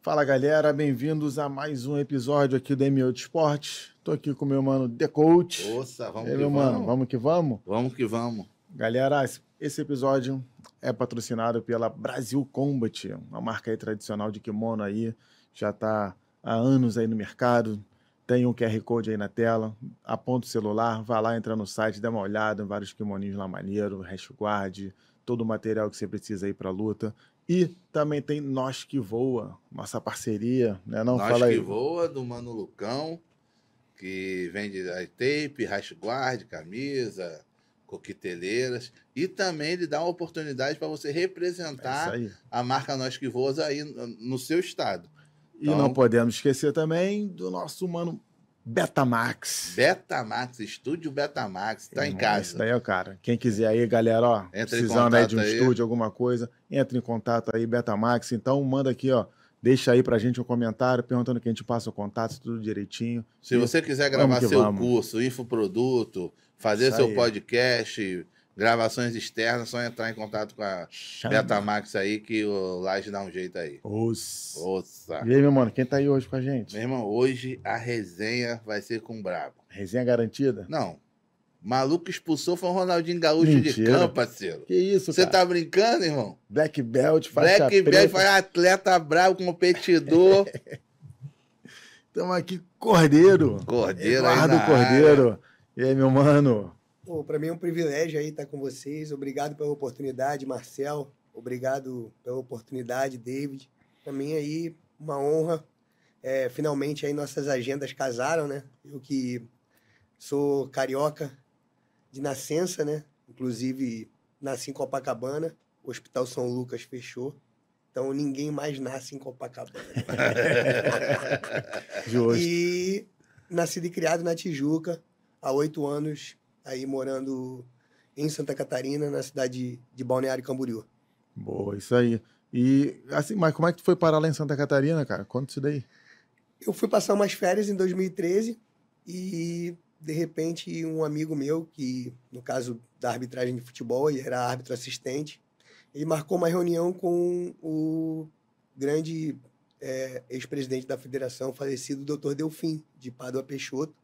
Fala galera, bem-vindos a mais um episódio aqui do MO de Esportes. Tô aqui com o meu mano The Coach. Nossa, vamos que meu vamos. Mano, vamos que vamos? Vamos que vamos. Galera, esse episódio é patrocinado pela Brasil Combat, uma marca aí tradicional de kimono aí, já tá há anos aí no mercado. Tem um QR Code aí na tela, aponta o celular, vai lá, entra no site, dá uma olhada em vários kimoninhos lá maneiro, guard, todo o material que você precisa aí pra luta. E também tem Nós Que Voa, nossa parceria, né? Não, Nós fala aí. Que Voa, do Mano Lucão, que vende tape, guard, camisa, coqueteleiras. E também ele dá uma oportunidade para você representar a marca Nós Que Voa aí no seu estado. E não podemos esquecer também do nosso mano Betamax. Betamax, Estúdio Betamax, tá em casa. Isso daí é o cara. Quem quiser aí, galera, ó, precisando aí de um estúdio, alguma coisa, entra em contato aí, Betamax. Então, manda aqui, ó, deixa aí pra gente um comentário, perguntando que a gente passa o contato, tudo direitinho. Se você quiser gravar seu curso, infoproduto, fazer seu podcast, gravações externas, só entrar em contato com a Betamax aí, que o Laje dá um jeito aí. Ouça. E aí, meu mano, quem tá aí hoje com a gente? Meu irmão, hoje a resenha vai ser com o brabo. Resenha garantida? Não. Maluco expulsou foi o Ronaldinho Gaúcho de campo, parceiro. Que isso, Você tá brincando, irmão? Black Belt, faixa Black preta. Belt, faz atleta bravo, competidor. Estamos aqui, Cordeiro. Eduardo Cordeiro. E aí, meu mano? Pô, para mim é um privilégio aí estar com vocês. Obrigado pela oportunidade, Marcel. Obrigado pela oportunidade, David. Para mim aí uma honra. Finalmente aí nossas agendas casaram, né? Eu que sou carioca de nascença, né? Inclusive nasci em Copacabana. O Hospital São Lucas fechou. Então ninguém mais nasce em Copacabana. Justo. E nascido e criado na Tijuca há 8 anos. Aí morando em Santa Catarina, na cidade de Balneário Camboriú. Boa, isso aí. E assim, mas como é que tu foi parar lá em Santa Catarina, cara? Conta isso daí. Eu fui passar umas férias em 2013 e, de repente, um amigo meu, que no caso da arbitragem de futebol, ele era árbitro assistente, ele marcou uma reunião com o grande ex-presidente da federação, falecido Dr. Delfim, de Pádua Peixoto.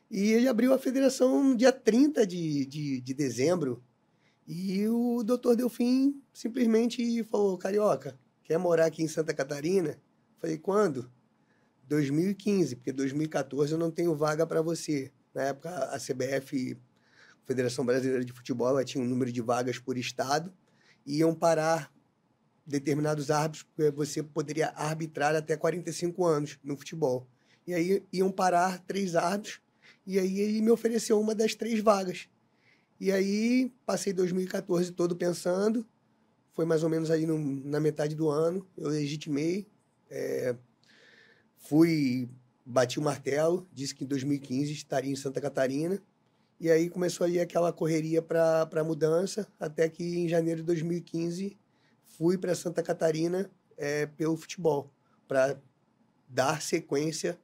E ele abriu a federação no dia 30 de dezembro. E o doutor Delfim simplesmente falou: Carioca, quer morar aqui em Santa Catarina? Falei: quando? 2015, porque 2014 eu não tenho vaga para você. Na época, a CBF, Federação Brasileira de Futebol, ela tinha um número de vagas por estado. E iam parar determinados árbitros, porque você poderia arbitrar até 45 anos no futebol. E aí iam parar 3 árbitros. E aí ele me ofereceu uma das 3 vagas. E aí passei 2014 todo pensando. Foi mais ou menos aí na metade do ano. Eu legitimei. Bati o martelo. Disse que em 2015 estaria em Santa Catarina. E aí começou aí aquela correria para a mudança. Até que em janeiro de 2015 fui para Santa Catarina pelo futebol. Para dar sequência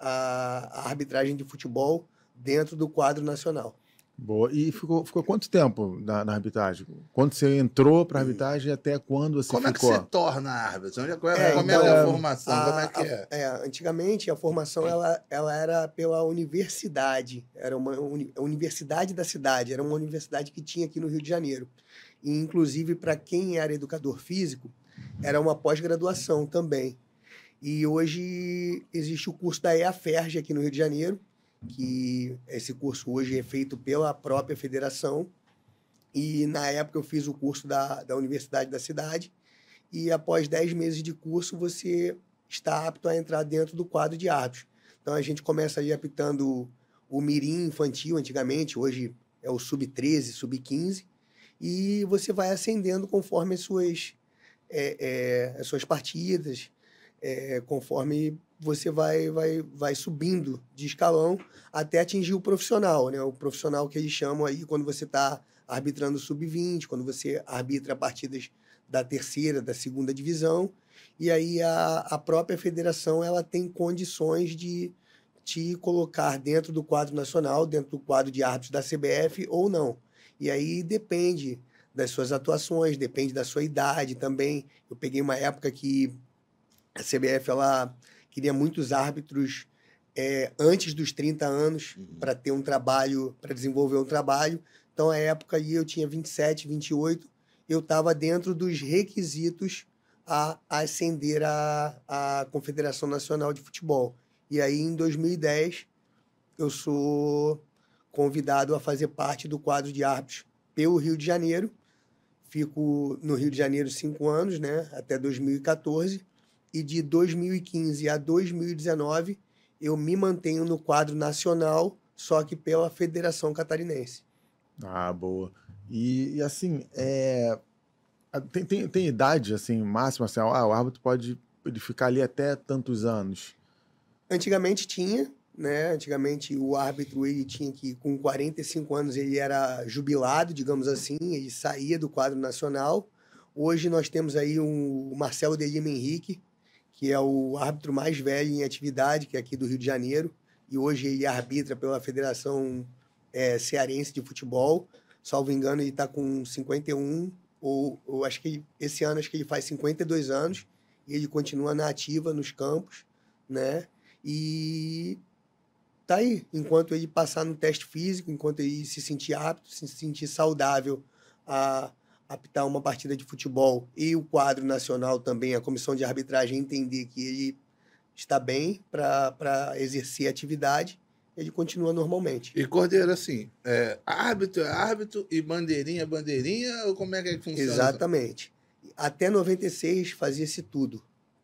a arbitragem de futebol dentro do quadro nacional. Boa. E ficou quanto tempo na arbitragem? Quando você entrou para a arbitragem e até quando você ficou? Como é que você torna árbitro? Como é a formação? Como é que é? Antigamente, a formação ela era pela universidade. Era uma universidade da cidade. Era uma universidade que tinha aqui no Rio de Janeiro. E, inclusive, para quem era educador físico, era uma pós-graduação também. E hoje existe o curso da EAFERJ aqui no Rio de Janeiro, que esse curso hoje é feito pela própria federação. E na época eu fiz o curso da Universidade da Cidade. E após 10 meses de curso, você está apto a entrar dentro do quadro de árbitros. Então a gente começa aí apitando o mirim infantil antigamente, hoje é o sub-13, sub-15. E você vai ascendendo conforme as suas partidas, conforme você vai subindo de escalão até atingir o profissional, né? O profissional que eles chamam aí quando você está arbitrando sub-20, quando você arbitra partidas da terceira, da segunda divisão, e aí a própria federação ela tem condições de te colocar dentro do quadro nacional, dentro do quadro de árbitros da CBF ou não. E aí depende das suas atuações, depende da sua idade também. Eu peguei uma época que A CBF, ela queria muitos árbitros antes dos 30 anos para ter um trabalho, para desenvolver um trabalho. Então, à época, aí eu tinha 27, 28, eu estava dentro dos requisitos a ascender à Confederação Nacional de Futebol. E aí, em 2010, eu sou convidado a fazer parte do quadro de árbitros pelo Rio de Janeiro. Fico no Rio de Janeiro 5 anos, né, até 2014. E de 2015 a 2019, eu me mantenho no quadro nacional, só que pela Federação Catarinense. Ah, boa. E assim, tem idade assim, máxima, assim, o árbitro pode ficar ali até tantos anos? Antigamente tinha, né? Antigamente o árbitro ele tinha que, com 45 anos, ele era jubilado, digamos assim, ele saía do quadro nacional. Hoje nós temos aí o Marcelo de Lima Henrique, que é o árbitro mais velho em atividade, que é aqui do Rio de Janeiro, e hoje ele arbitra pela Federação Cearense de Futebol. Salvo engano, ele está com 51, ou acho que esse ano acho que ele faz 52 anos, e ele continua na ativa nos campos, né? E tá aí, enquanto ele passar no teste físico, enquanto ele se sentir apto, se sentir saudável a apitar uma partida de futebol, e o quadro nacional também, a comissão de arbitragem entender que ele está bem para exercer a atividade, ele continua normalmente. E, Cordeiro, assim, árbitro é árbitro e bandeirinha é bandeirinha, ou como é que funciona? Exatamente. Até 96 fazia-se tudo,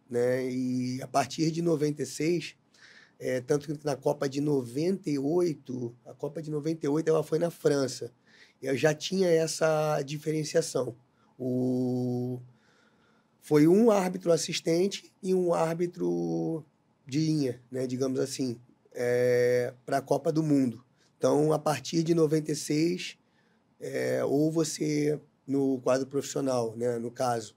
né? E a partir de 96, tanto que na Copa de 98, a Copa de 98 ela foi na França, eu já tinha essa diferenciação. Foi um árbitro assistente e um árbitro de linha, né, digamos assim, para a Copa do Mundo. Então, a partir de 96, ou você, no quadro profissional, né, no caso,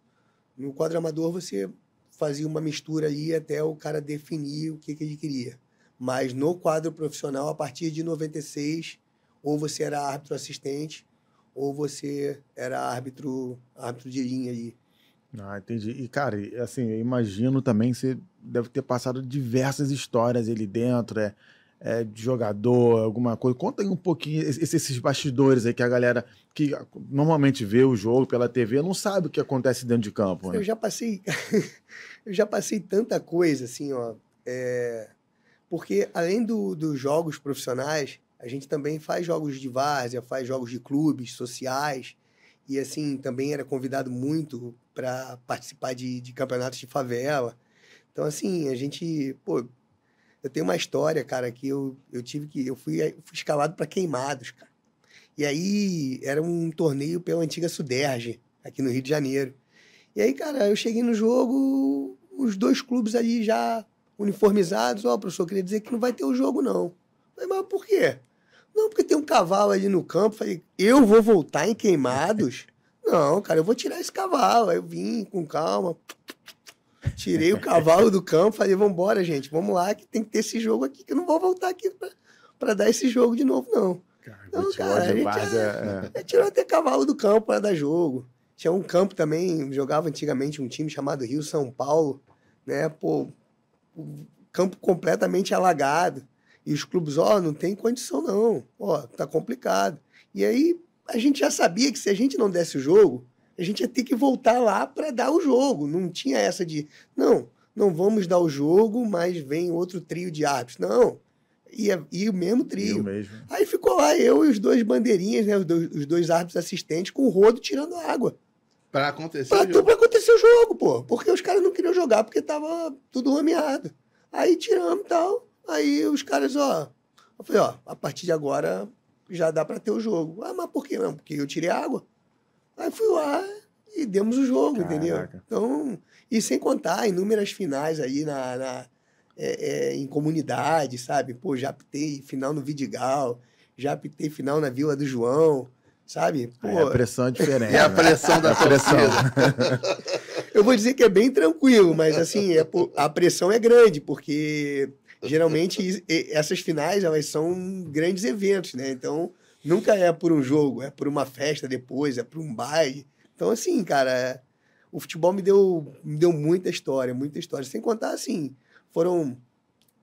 no quadro amador, você fazia uma mistura aí até o cara definir o que ele queria. Mas no quadro profissional, a partir de 96, ou você era árbitro assistente, ou você era árbitro de linha aí. Ah, entendi. E, cara, assim, eu imagino também que você deve ter passado diversas histórias ali dentro, de jogador, alguma coisa. Conta aí um pouquinho esses bastidores aí que a galera que normalmente vê o jogo pela TV não sabe o que acontece dentro de campo, né? Eu já passei tanta coisa, assim, ó. Porque além dos jogos profissionais, a gente também faz jogos de várzea, faz jogos de clubes sociais, e assim, também era convidado muito para participar de campeonatos de favela. Então, assim, a gente, eu tenho uma história, cara, que eu fui escalado para Queimados, cara. E aí era um torneio pela antiga Suderge, aqui no Rio de Janeiro. E aí, cara, eu cheguei no jogo, os dois clubes ali já uniformizados. Professor, queria dizer que não vai ter o jogo, não. Falei, mas por quê? Não, porque tem um cavalo ali no campo. Falei, eu vou voltar em Queimados? Não, cara, eu vou tirar esse cavalo. Aí eu vim com calma, tirei o cavalo do campo, falei, vamos embora, gente, vamos lá, que tem que ter esse jogo aqui, que eu não vou voltar aqui para dar esse jogo de novo, não. Então, cara, a gente tirou até cavalo do campo para dar jogo. Tinha um campo também, jogava antigamente um time chamado Rio São Paulo, né? O campo completamente alagado. E os clubes, não tem condição não, tá complicado. E aí a gente já sabia que se a gente não desse o jogo, a gente ia ter que voltar lá para dar o jogo. Não tinha essa de, não vamos dar o jogo, mas vem outro trio de árbitros. Não, ia o mesmo trio. Aí ficou lá eu e os dois bandeirinhas, né, os dois árbitros assistentes com o rodo tirando água. Para acontecer o jogo. Para acontecer o jogo, pô. Porque os caras não queriam jogar, porque tava tudo rameado. Aí tiramos e tal. Aí os caras, eu falei, a partir de agora já dá para ter o jogo. Mas por que não? Porque eu tirei água. Aí fui lá e demos o jogo, entendeu? Então, e sem contar inúmeras finais aí em comunidade, sabe? Pô, já apitei final no Vidigal, já apitei final na Vila do João, sabe? Pô, a pressão é diferente. É a pressão da pressão. Eu vou dizer que é bem tranquilo, mas assim, a pressão é grande, porque geralmente essas finais, elas são grandes eventos, né? Então, nunca é por um jogo, é por uma festa depois, é por um baile. Então, assim, cara, o futebol me deu muita história, muita história. Sem contar, assim, foram,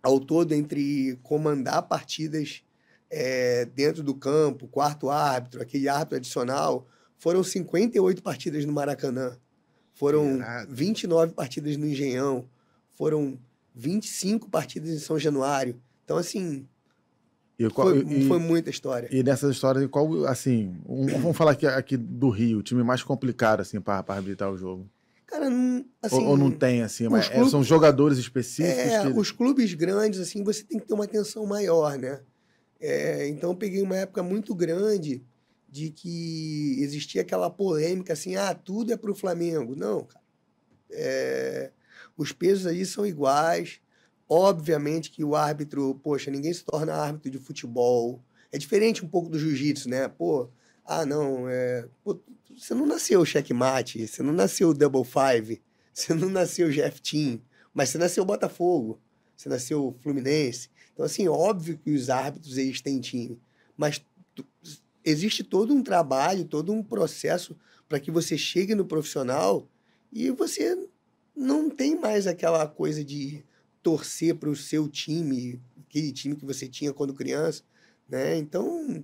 ao todo, entre comandar partidas dentro do campo, quarto árbitro, aquele árbitro adicional, foram 58 partidas no Maracanã, foram 29 partidas no Engenhão, foram 25 partidas em São Januário. Então, assim, foi muita história. E nessas histórias, qual, assim, vamos falar aqui do Rio, o time mais complicado, assim, para arbitrar o jogo? Cara, assim... Ou não tem, assim, mas são jogadores específicos? Os clubes grandes, assim, você tem que ter uma atenção maior, né? Então, eu peguei uma época muito grande de que existia aquela polêmica, assim, tudo é pro Flamengo. Não, cara. Os pesos aí são iguais. Obviamente que o árbitro, poxa, ninguém se torna árbitro de futebol. É diferente um pouco do jiu-jitsu, né? Você não nasceu checkmate, você não nasceu double five, você não nasceu Jeff Team, mas você nasceu Botafogo, você nasceu Fluminense. Então, assim, óbvio que os árbitros, eles têm time, mas existe todo um trabalho, todo um processo para que você chegue no profissional e você não tem mais aquela coisa de torcer para o seu time, aquele time que você tinha quando criança, né? Então,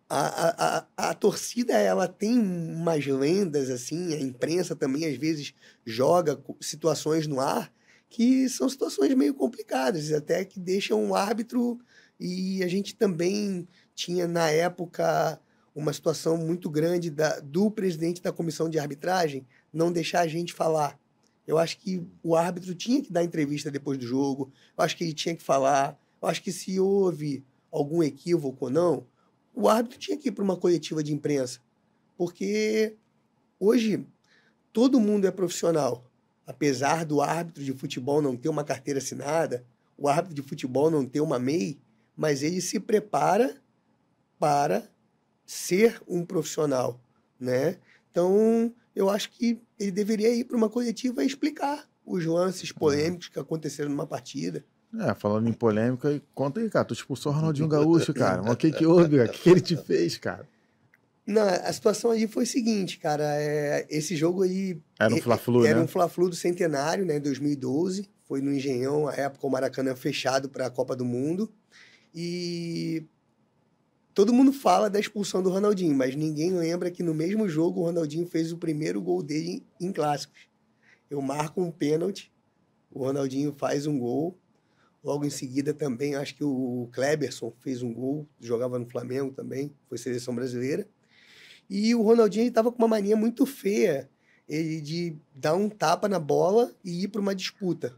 a torcida, ela tem umas lendas, assim, a imprensa também, às vezes, joga situações no ar que são situações meio complicadas, até que deixam o árbitro... E a gente também tinha, na época, uma situação muito grande do presidente da comissão de arbitragem não deixar a gente falar. Eu acho que o árbitro tinha que dar entrevista depois do jogo, eu acho que ele tinha que falar, eu acho que se houve algum equívoco ou não, o árbitro tinha que ir para uma coletiva de imprensa, porque hoje todo mundo é profissional. Apesar do árbitro de futebol não ter uma carteira assinada, o árbitro de futebol não ter uma MEI, mas ele se prepara para ser um profissional, né? Então, eu acho que ele deveria ir para uma coletiva e explicar os lances polêmicos que aconteceram numa partida. Falando em polêmica, conta aí, cara. Tu expulsou o Ronaldinho Gaúcho, cara. Mas o que houve, cara? O que ele te fez, cara? Não, a situação aí foi o seguinte, cara. Esse jogo aí... Era um Fla-Flu, né? Era um Fla-Flu do Centenário, né? Em 2012. Foi no Engenhão, a época o Maracanã fechado para a Copa do Mundo. E todo mundo fala da expulsão do Ronaldinho, mas ninguém lembra que no mesmo jogo o Ronaldinho fez o primeiro gol dele em clássicos. Eu marco um pênalti, o Ronaldinho faz um gol. Logo em seguida também, acho que o Kleberson fez um gol, jogava no Flamengo também, foi seleção brasileira. E o Ronaldinho estava com uma mania muito feia, de dar um tapa na bola e ir para uma disputa,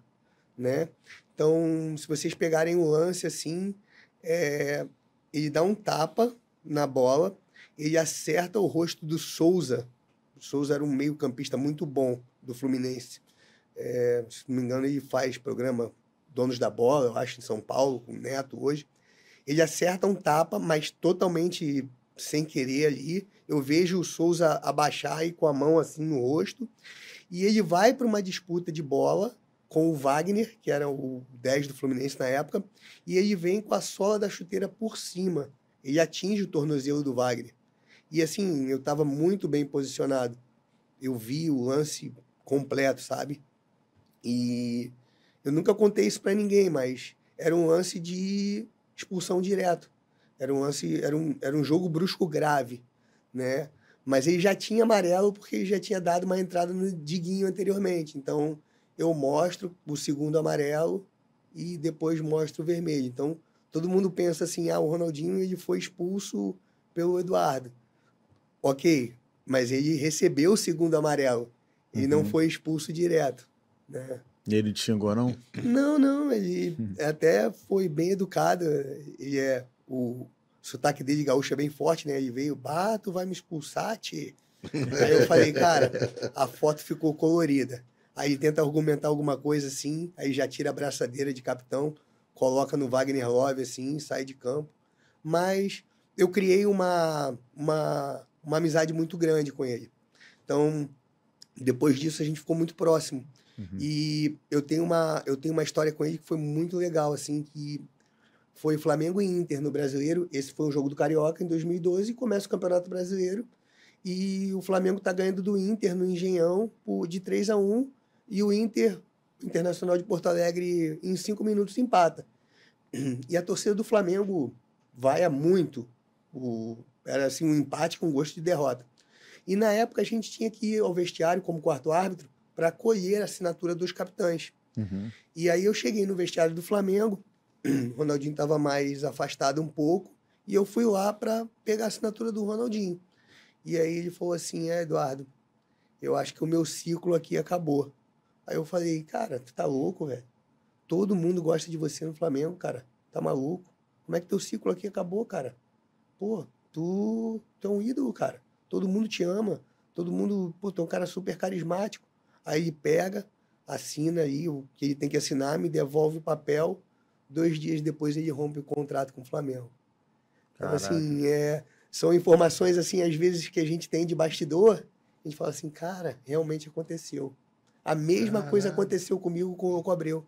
né? Então, se vocês pegarem o lance assim... ele dá um tapa na bola, ele acerta o rosto do Souza. O Souza era um meio-campista muito bom do Fluminense. Se não me engano, ele faz programa Donos da Bola, eu acho, em São Paulo, com o Neto hoje. Ele acerta um tapa, mas totalmente sem querer ali. Eu vejo o Souza abaixar e com a mão assim no rosto. E ele vai para uma disputa de bola com o Wagner, que era o 10 do Fluminense na época, e ele vem com a sola da chuteira por cima. Ele atinge o tornozelo do Wagner. E assim, eu estava muito bem posicionado. Eu vi o lance completo, sabe? E eu nunca contei isso para ninguém, mas era um lance de expulsão direto. Era um jogo brusco grave, né? Mas ele já tinha amarelo porque ele já tinha dado uma entrada no Diguinho anteriormente. Então, eu mostro o segundo amarelo e depois mostro o vermelho. Então, todo mundo pensa assim, o Ronaldinho ele foi expulso pelo Eduardo. Ok, mas ele recebeu o segundo amarelo. Ele não foi expulso direto, né? E ele te xingou, não? Não, ele até foi bem educado. O sotaque dele gaúcho é bem forte, né? Ele veio, tu vai me expulsar, tchê? Aí eu falei, cara, a foto ficou colorida. Aí tenta argumentar alguma coisa assim, aí já tira a braçadeira de capitão, coloca no Wagner Love assim, sai de campo. Mas eu criei uma amizade muito grande com ele. Então, depois disso, a gente ficou muito próximo. E eu tenho uma história com ele que foi muito legal, assim, que foi Flamengo e Inter no Brasileiro. Esse foi um jogo do Carioca em 2012, começa o Campeonato Brasileiro. e o Flamengo tá ganhando do Inter no Engenhão de 3-1, e o Internacional de Porto Alegre, em 5 minutos empata. E a torcida do Flamengo vaia muito. Era assim, um empate com gosto de derrota. E na época a gente tinha que ir ao vestiário como quarto árbitro para colher a assinatura dos capitães. Uhum. E aí eu cheguei no vestiário do Flamengo, o Ronaldinho estava mais afastado um pouco, e eu fui lá para pegar a assinatura do Ronaldinho. E aí ele falou assim, Eduardo, eu acho que o meu ciclo aqui acabou. Aí eu falei, cara, tu tá louco, velho? Todo mundo gosta de você no Flamengo, cara. Tá maluco? Como é que teu ciclo aqui acabou, cara? Pô, tu é um ídolo, cara. Todo mundo te ama. Todo mundo, pô, tu é um cara super carismático. Aí ele pega, assina aí o que ele tem que assinar, me devolve o papel. 2 dias depois ele rompe o contrato com o Flamengo. Então, assim, são informações, assim, às vezes que a gente tem de bastidor, a gente fala assim, cara, realmente aconteceu. A mesma coisa aconteceu comigo com o Louco Abreu.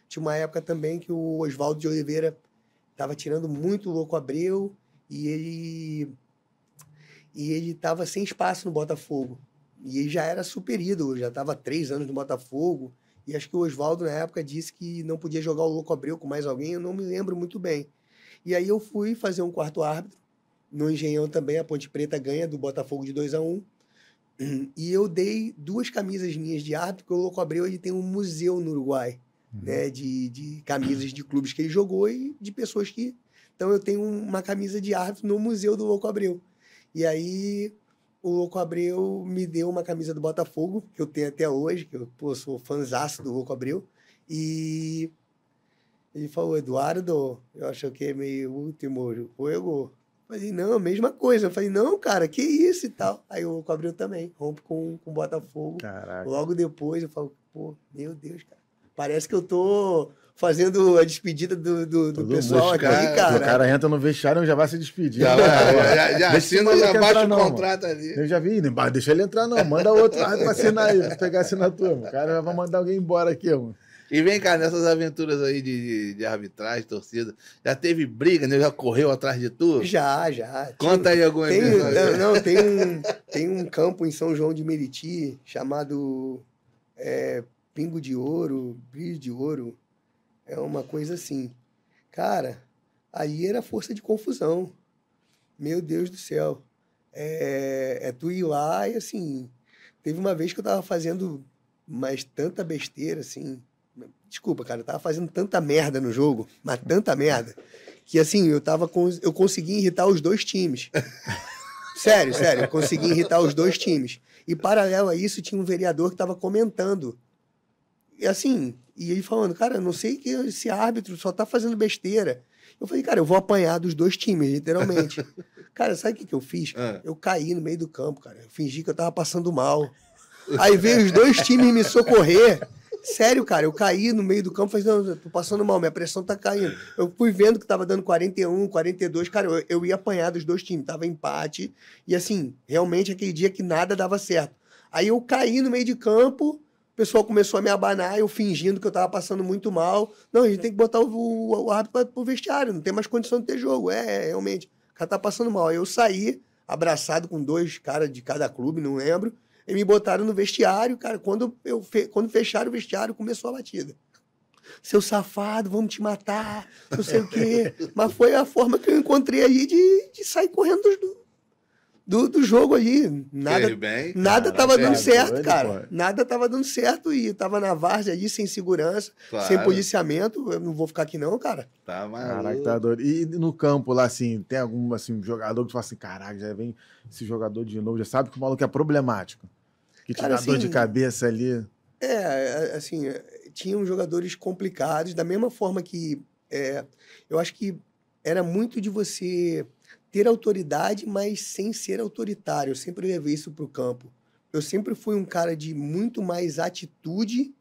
Tinha uma época também que o Oswaldo de Oliveira estava tirando muito o Louco Abreu e ele estava sem espaço no Botafogo. E ele já era super ídolo, já estava 3 anos no Botafogo. E acho que o Oswaldo, na época, disse que não podia jogar o Louco Abreu com mais alguém, eu não me lembro muito bem. E aí eu fui fazer um quarto árbitro. No Engenhão também, a Ponte Preta ganha do Botafogo de 2-1. E eu dei 2 camisas minhas de árbitro, porque o Louco Abreu ele tem um museu no Uruguai, né, de camisas de clubes que ele jogou e de pessoas que... Então eu tenho uma camisa de árbitro no museu do Louco Abreu. E aí o Louco Abreu me deu uma camisa do Botafogo, que eu tenho até hoje, que eu sou fãzaço do Louco Abreu. E ele falou, Eduardo, eu acho que é meio último jogo. Eu falei, não, mesma coisa. Eu falei, não, cara, que isso e tal. Aí o Louco Abreu também, rompe com o Botafogo. Caraca. Logo depois eu falo, pô, meu Deus, cara. Parece que eu tô fazendo a despedida do pessoal aqui, cara. O cara entra no vestiário e já vai se despedir. Já assina, já baixa o contrato ali. Eu já vi, deixa ele entrar não, manda outro árbitro pra assinar aí, pra pegar a assinatura. O cara já vai mandar alguém embora aqui, mano. E vem cá, nessas aventuras aí de arbitragem, torcida, já teve briga, né? Já correu atrás de tu? Já. Conta aí alguma coisa. Não, tem um campo em São João de Meriti chamado Pingo de Ouro, Brilho de Ouro. É uma coisa assim. Cara, aí era força de confusão. Meu Deus do céu. Tu ir lá e assim... Teve uma vez que eu tava fazendo tanta besteira, assim... Desculpa, cara, eu tava fazendo tanta merda no jogo, mas tanta merda, que assim, eu consegui irritar os 2 times. Sério, eu consegui irritar os 2 times. E paralelo a isso, tinha um vereador que tava comentando. E assim, e ele falando, cara, eu não sei que esse árbitro só tá fazendo besteira. Eu falei, cara, eu vou apanhar dos 2 times, literalmente. Cara, sabe o que eu fiz? Eu caí no meio do campo, cara. Eu fingi que eu tava passando mal. Aí veio os 2 times me socorrer. Sério, cara, eu caí no meio do campo, falei, não, tô passando mal, minha pressão tá caindo. Eu fui vendo que tava dando 41, 42, cara, eu ia apanhar dos 2 times, tava empate, e assim, realmente aquele dia que nada dava certo. Aí eu caí no meio de campo, o pessoal começou a me abanar, eu fingindo que eu tava passando muito mal. Não, a gente tem que botar o árbitro pro vestiário, não tem mais condição de ter jogo. Realmente, o cara tá passando mal. Aí eu saí, abraçado com 2 caras de cada clube, não lembro, e me botaram no vestiário, cara. Quando fecharam o vestiário, começou a batida. Seu safado, vamos te matar, não sei o quê. Mas foi a forma que eu encontrei aí de sair correndo do jogo aí. Nada tava dando certo, cara. Nada tava dando certo e tava na várzea ali, sem segurança, sem policiamento. Eu não vou ficar aqui não, cara. Tá maluco. Caraca, tá doido. E no campo lá, assim, tem algum assim, jogador que fala assim, caraca, já vem esse jogador de novo, já sabe que o maluco é problemático. Que te dá dor de cabeça ali. Assim, tinham jogadores complicados, da mesma forma que eu acho que era muito de você ter autoridade, mas sem ser autoritário. Eu sempre levei isso para o campo. Eu sempre fui um cara de muito mais atitude.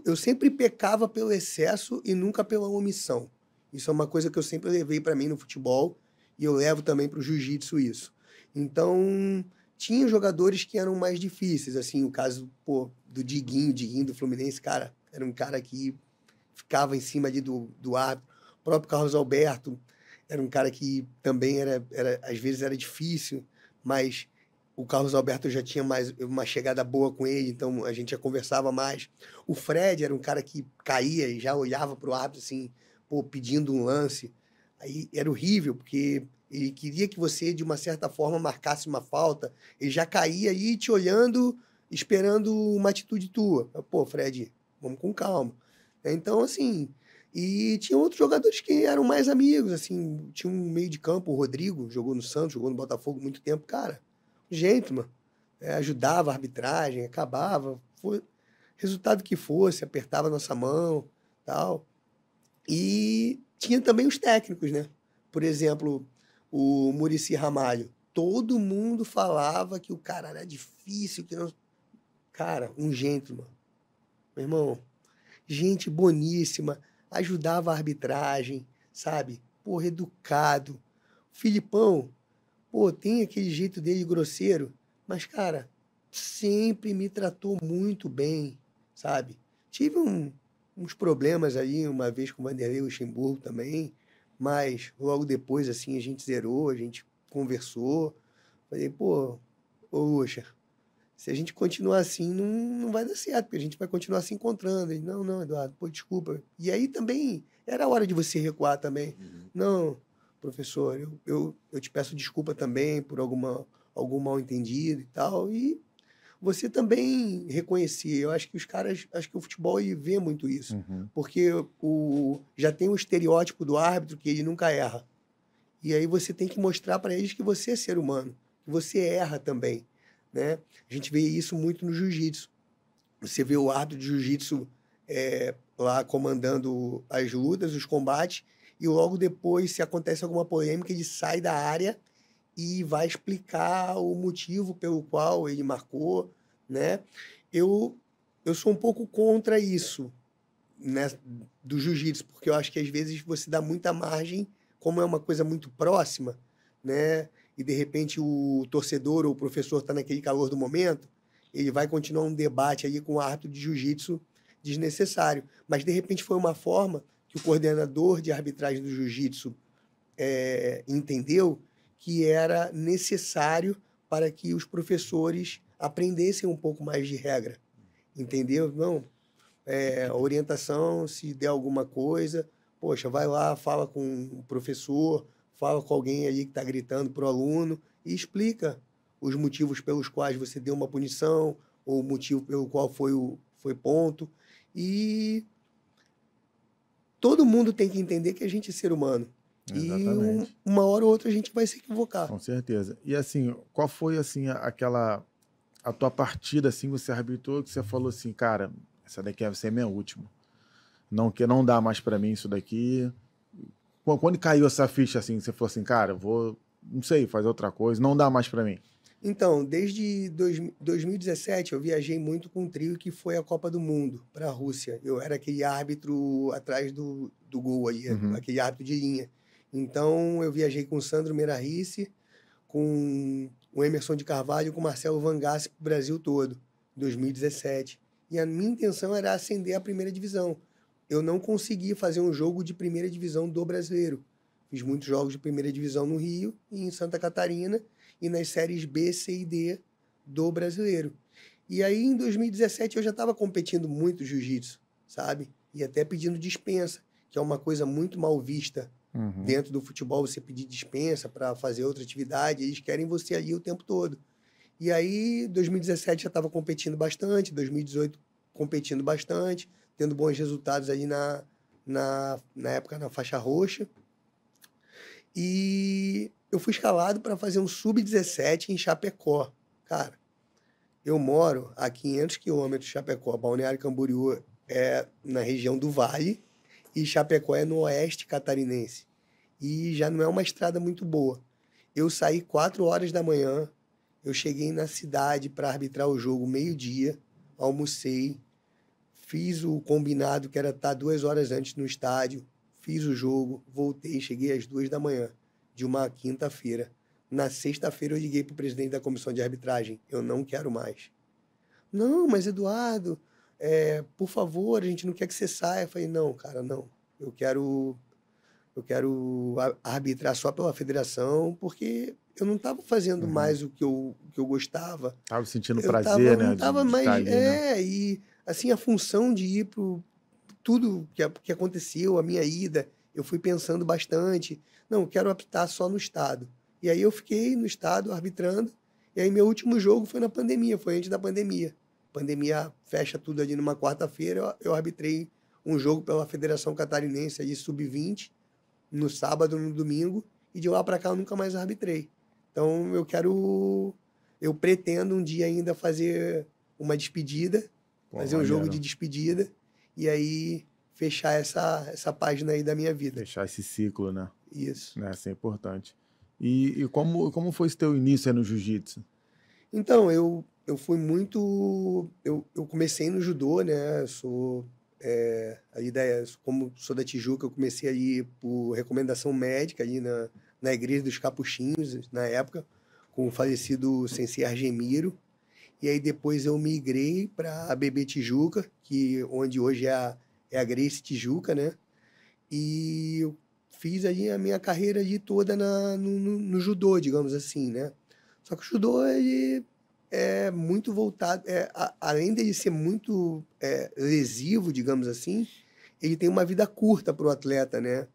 Eu sempre pecava pelo excesso e nunca pela omissão. Isso é uma coisa que eu sempre levei para mim no futebol e eu levo também para o jiu-jitsu isso. Então, tinha jogadores que eram mais difíceis, assim, o caso do Diguinho do Fluminense, cara, era um cara que ficava em cima ali do árbitro. O próprio Carlos Alberto era um cara que também às vezes era difícil, mas o Carlos Alberto já tinha mais uma chegada boa com ele, então a gente já conversava mais. O Fred era um cara que caía e já olhava para o árbitro assim, pô, pedindo um lance. Aí era horrível, porque ele queria que você, de uma certa forma, marcasse uma falta. Ele já caía aí te olhando, esperando uma atitude tua. Pô, Fred, vamos com calma. Então, assim, e tinha outros jogadores que eram mais amigos, assim, tinha um meio de campo, o Rodrigo, jogou no Santos, jogou no Botafogo muito tempo, cara, gentleman, ajudava a arbitragem, acabava, resultado que fosse, apertava a nossa mão, tal. E tinha também os técnicos, né? Por exemplo, o Muricy Ramalho. Todo mundo falava que o cara era difícil, que não... Cara, um gentleman. Meu irmão, gente boníssima, ajudava a arbitragem, sabe? Porra, educado. O Filipão, pô, tem aquele jeito dele grosseiro, mas, cara, sempre me tratou muito bem, sabe? Tive uns problemas aí, uma vez com o Vanderlei Luxemburgo também, mas logo depois, assim, a gente zerou, a gente conversou. Falei, pô, ô Luxa, se a gente continuar assim, não vai dar certo, porque a gente vai continuar se encontrando. Ele, não, Eduardo, pô, desculpa. E aí também era hora de você recuar também. Não, professor, eu te peço desculpa também por algum mal-entendido e tal. E você também reconhecia. Eu acho que os caras, acho que o futebol ele vê muito isso. Porque já tem o estereótipo do árbitro que ele nunca erra. E aí você tem que mostrar para eles que você é ser humano, que você erra também, né? A gente vê isso muito no jiu-jitsu. Você vê o árbitro de jiu-jitsu lá comandando as lutas, os combates, e logo depois, se acontece alguma polêmica, ele sai da área e vai explicar o motivo pelo qual ele marcou, né? Eu sou um pouco contra isso, né, do jiu-jitsu, porque eu acho que às vezes você dá muita margem, como é uma coisa muito próxima, né? E de repente o torcedor ou o professor está naquele calor do momento, ele vai continuar um debate aí com o árbitro de jiu-jitsu desnecessário. Mas de repente foi uma forma que o coordenador de arbitragem do jiu-jitsu entendeu que era necessário para que os professores aprendessem um pouco mais de regra. Entendeu? Não, orientação, se der alguma coisa, poxa, vai lá, fala com o professor, fala com alguém aí que está gritando para o aluno e explica os motivos pelos quais você deu uma punição ou o motivo pelo qual foi ponto. E todo mundo tem que entender que a gente é ser humano. Exatamente. E uma hora ou outra a gente vai se equivocar. Com certeza. E assim, qual foi assim a tua partida assim, você arbitrou que você falou assim, cara, essa daqui vai ser minha última. Não dá mais para mim isso daqui. Quando caiu essa ficha assim, você falou assim, cara, vou, não sei, fazer outra coisa, não dá mais para mim. Então, desde 2017 eu viajei muito com um trio que foi a Copa do Mundo para a Rússia. Eu era aquele árbitro atrás do gol aí, aquele árbitro de linha. Então, eu viajei com o Sandro Merarrice, com o Emerson de Carvalho e com o Marcelo Vangassi para o Brasil todo, em 2017. E a minha intenção era ascender à primeira divisão. Eu não consegui fazer um jogo de primeira divisão do brasileiro. Fiz muitos jogos de primeira divisão no Rio e em Santa Catarina e nas séries B, C e D do brasileiro. E aí, em 2017, eu já estava competindo muito jiu-jitsu, sabe? E até pedindo dispensa, que é uma coisa muito mal vista dentro do futebol, você pedir dispensa para fazer outra atividade, eles querem você ali o tempo todo. E aí, 2017 já estava competindo bastante, 2018 competindo bastante, tendo bons resultados aí na época na faixa roxa. E eu fui escalado para fazer um sub-17 em Chapecó. Cara, eu moro a 500 quilômetros de Chapecó. Balneário Camboriú é na região do Vale e Chapecó é no oeste catarinense. E já não é uma estrada muito boa. Eu saí 4 horas da manhã, eu cheguei na cidade para arbitrar o jogo meio-dia, almocei, fiz o combinado que era estar 2 horas antes no estádio, fiz o jogo, voltei, cheguei às 2 da manhã de uma quinta-feira. Na sexta-feira eu liguei para o presidente da comissão de arbitragem. Eu não quero mais. Não, mas Eduardo, por favor, a gente não quer que você saia. Eu falei, não, cara, não. Eu quero arbitrar só pela federação, porque eu não estava fazendo mais o que eu gostava. Tava sentindo prazer, né? Não estava mais... ali, né? E assim, a função de ir pro... Tudo que aconteceu, a minha ida, eu fui pensando bastante. Não, eu quero apitar só no estado. E aí eu fiquei no estado arbitrando. E aí meu último jogo foi na pandemia, foi antes da pandemia. A pandemia fecha tudo ali numa quarta-feira. Eu arbitrei um jogo pela Federação Catarinense aí, sub-20, no sábado, no domingo. E de lá para cá eu nunca mais arbitrei. Então eu pretendo um dia ainda fazer uma despedida, fazer um jogo de despedida. E aí fechar essa página aí da minha vida. Fechar esse ciclo, né? Isso. Né? Isso é importante. E como foi esse teu início aí no jiu-jitsu? Então, eu fui muito... Eu comecei no judô, né? Eu sou... a ideia, como sou da Tijuca, eu comecei aí por recomendação médica aí na Igreja dos Capuchinhos, na época, com o falecido Sensei Argemiro. E aí depois eu migrei para a BB Tijuca, onde hoje é a Grace Tijuca, né? E eu fiz aí a minha carreira ali toda no judô, digamos assim, né? Só que o judô, ele é muito voltado... além dele ser muito lesivo, digamos assim, ele tem uma vida curta para o atleta, né?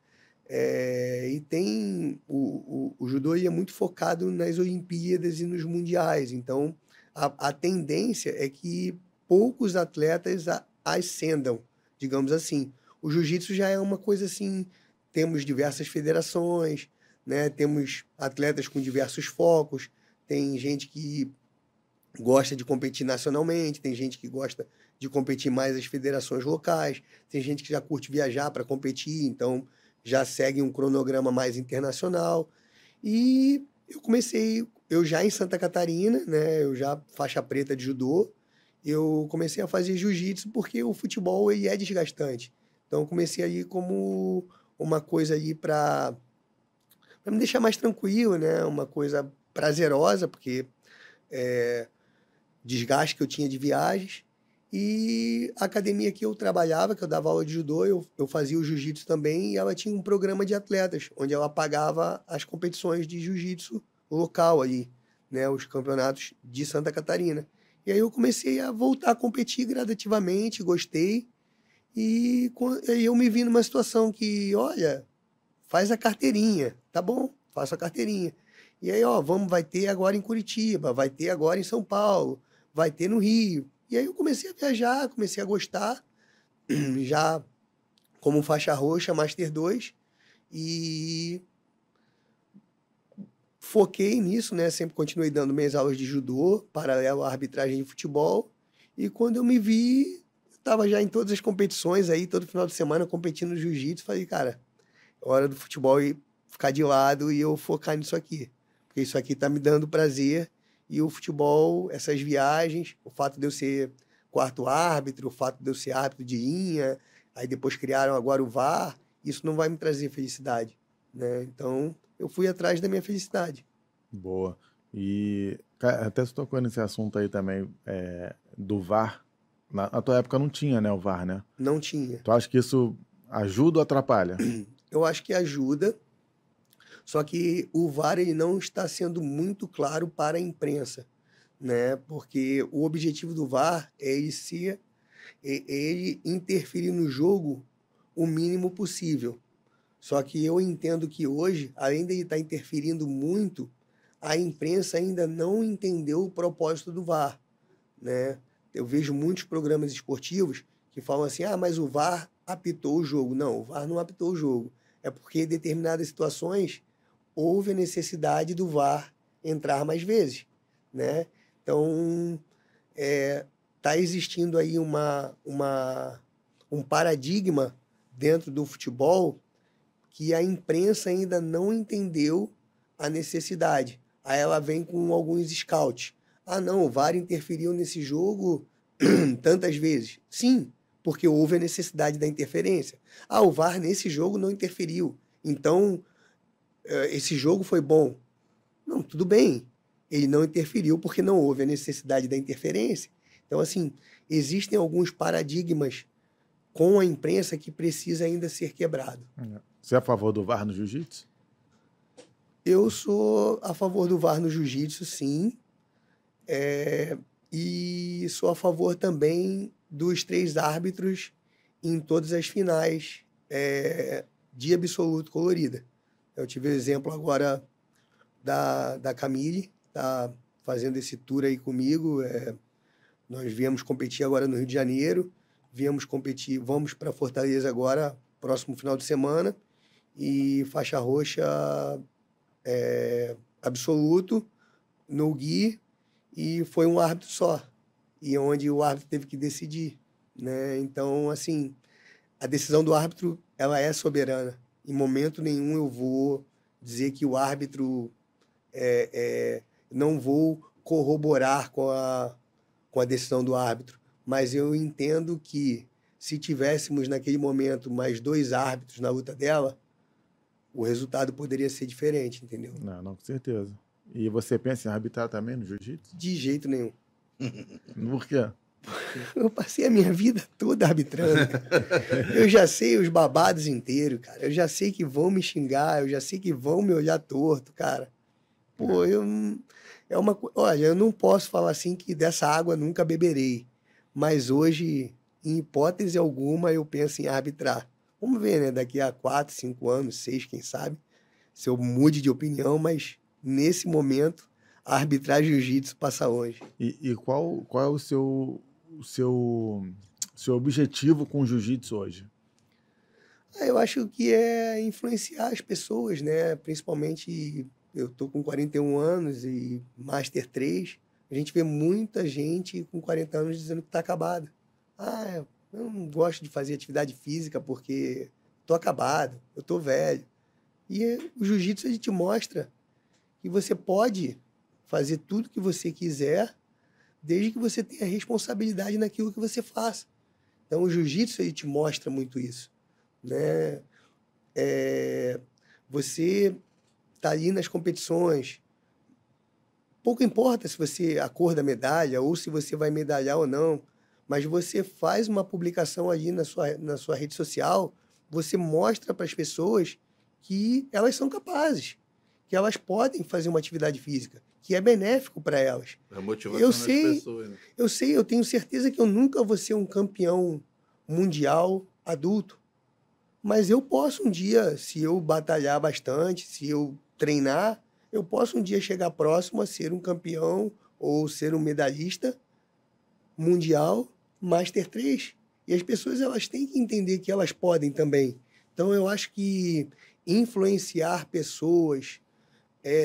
E tem... O judô ele é muito focado nas Olimpíadas e nos mundiais. Então, a tendência é que poucos atletas ascendam, digamos assim. O jiu-jitsu já é uma coisa assim... Temos diversas federações, né? Temos atletas com diversos focos, tem gente que gosta de competir nacionalmente, tem gente que gosta de competir mais as federações locais, tem gente que já curte viajar para competir, então já segue um cronograma mais internacional. E eu já em Santa Catarina, né? Eu já faixa preta de judô, eu comecei a fazer jiu-jitsu porque o futebol ele é desgastante. Então eu comecei aí como uma coisa aí para me deixar mais tranquilo, né? Uma coisa prazerosa, porque desgaste que eu tinha de viagens. E a academia que eu trabalhava, que eu dava aula de judô, eu fazia o jiu-jitsu também, e ela tinha um programa de atletas, onde ela pagava as competições de jiu-jitsu local aí, né? Os campeonatos de Santa Catarina. E aí eu comecei a voltar a competir gradativamente, gostei. E aí eu me vi numa situação que, olha, faz a carteirinha, tá bom, faço a carteirinha. E aí, vai ter agora em Curitiba, vai ter agora em São Paulo, vai ter no Rio. E aí eu comecei a viajar, comecei a gostar, já como faixa roxa, Master 2, e foquei nisso, né? Sempre continuei dando minhas aulas de judô, paralelo à arbitragem de futebol, e quando eu me vi, estava já em todas as competições aí, todo final de semana competindo no jiu-jitsu, falei, cara, é hora do futebol ir ficar de lado e eu focar nisso aqui. Porque isso aqui está me dando prazer. E o futebol, essas viagens, o fato de eu ser quarto árbitro, o fato de eu ser árbitro de linha, aí depois criaram agora o VAR, isso não vai me trazer felicidade, né? Então, eu fui atrás da minha felicidade. Boa. E até você tocou nesse assunto aí também, do VAR. Na tua época não tinha, né, o VAR, né? Não tinha. Tu acha que isso ajuda ou atrapalha? Eu acho que ajuda, só que o VAR ele não está sendo muito claro para a imprensa, né? Porque o objetivo do VAR é ele interferir no jogo o mínimo possível. Só que eu entendo que hoje, além de ele estar interferindo muito, a imprensa ainda não entendeu o propósito do VAR, né? Eu vejo muitos programas esportivos que falam assim, mas o VAR apitou o jogo. Não, o VAR não apitou o jogo. É porque em determinadas situações houve a necessidade do VAR entrar mais vezes, né? Então, está existindo aí um paradigma dentro do futebol que a imprensa ainda não entendeu a necessidade. Aí ela vem com alguns scouts. Não, o VAR interferiu nesse jogo tantas vezes. Sim, porque houve a necessidade da interferência. O VAR nesse jogo não interferiu. Então, esse jogo foi bom. Não, tudo bem. Ele não interferiu porque não houve a necessidade da interferência. Então, assim, existem alguns paradigmas com a imprensa que precisa ainda ser quebrado. Você é a favor do VAR no jiu-jitsu? Eu sou a favor do VAR no jiu-jitsu, sim. E sou a favor também dos 3 árbitros em todas as finais de absoluto colorida. Eu tive o exemplo agora da Camille, tá fazendo esse tour aí comigo. Nós viemos competir agora no Rio de Janeiro, vamos para Fortaleza agora, próximo final de semana, e faixa roxa absoluto no Gui, e foi um árbitro só, e onde o árbitro teve que decidir, né? Então, assim, a decisão do árbitro, ela é soberana. Em momento nenhum eu vou dizer que o árbitro não vou corroborar com a decisão do árbitro, mas eu entendo que se tivéssemos naquele momento mais 2 árbitros na luta dela, o resultado poderia ser diferente, entendeu? Não, com certeza. E você pensa em arbitrar também no jiu-jitsu? De jeito nenhum. Por quê? Eu passei a minha vida toda arbitrando. Eu já sei os babados inteiros, cara. Eu já sei que vão me xingar, eu já sei que vão me olhar torto, cara. Pô, olha, eu não posso falar assim que dessa água nunca beberei. Mas hoje, em hipótese alguma, eu penso em arbitrar. Vamos ver, né? Daqui a 4, 5 anos, 6, quem sabe, se eu mude de opinião, mas nesse momento, a arbitragem jiu-jitsu passa longe. E qual é o seu objetivo com o jiu-jitsu hoje? Eu acho que é influenciar as pessoas, né? Principalmente, eu tô com 41 anos e Master 3. A gente vê muita gente com 40 anos dizendo que tá acabado. Eu não gosto de fazer atividade física porque tô acabado, eu tô velho. E o jiu-jitsu a gente mostra que você pode fazer tudo que você quiser, desde que você tenha responsabilidade naquilo que você faça. Então, o jiu-jitsu ele te mostra muito isso, né? Você tá ali nas competições, pouco importa se você a cor da medalha ou se você vai medalhar ou não, mas você faz uma publicação ali na sua rede social, você mostra para as pessoas que elas são capazes, que elas podem fazer uma atividade física, que é benéfico para elas. É motivação das pessoas, né? Eu tenho certeza que eu nunca vou ser um campeão mundial adulto, mas eu posso um dia, se eu batalhar bastante, se eu treinar, eu posso um dia chegar próximo a ser um campeão ou ser um medalhista mundial Master 3. E as pessoas elas têm que entender que elas podem também. Então eu acho que influenciar pessoas,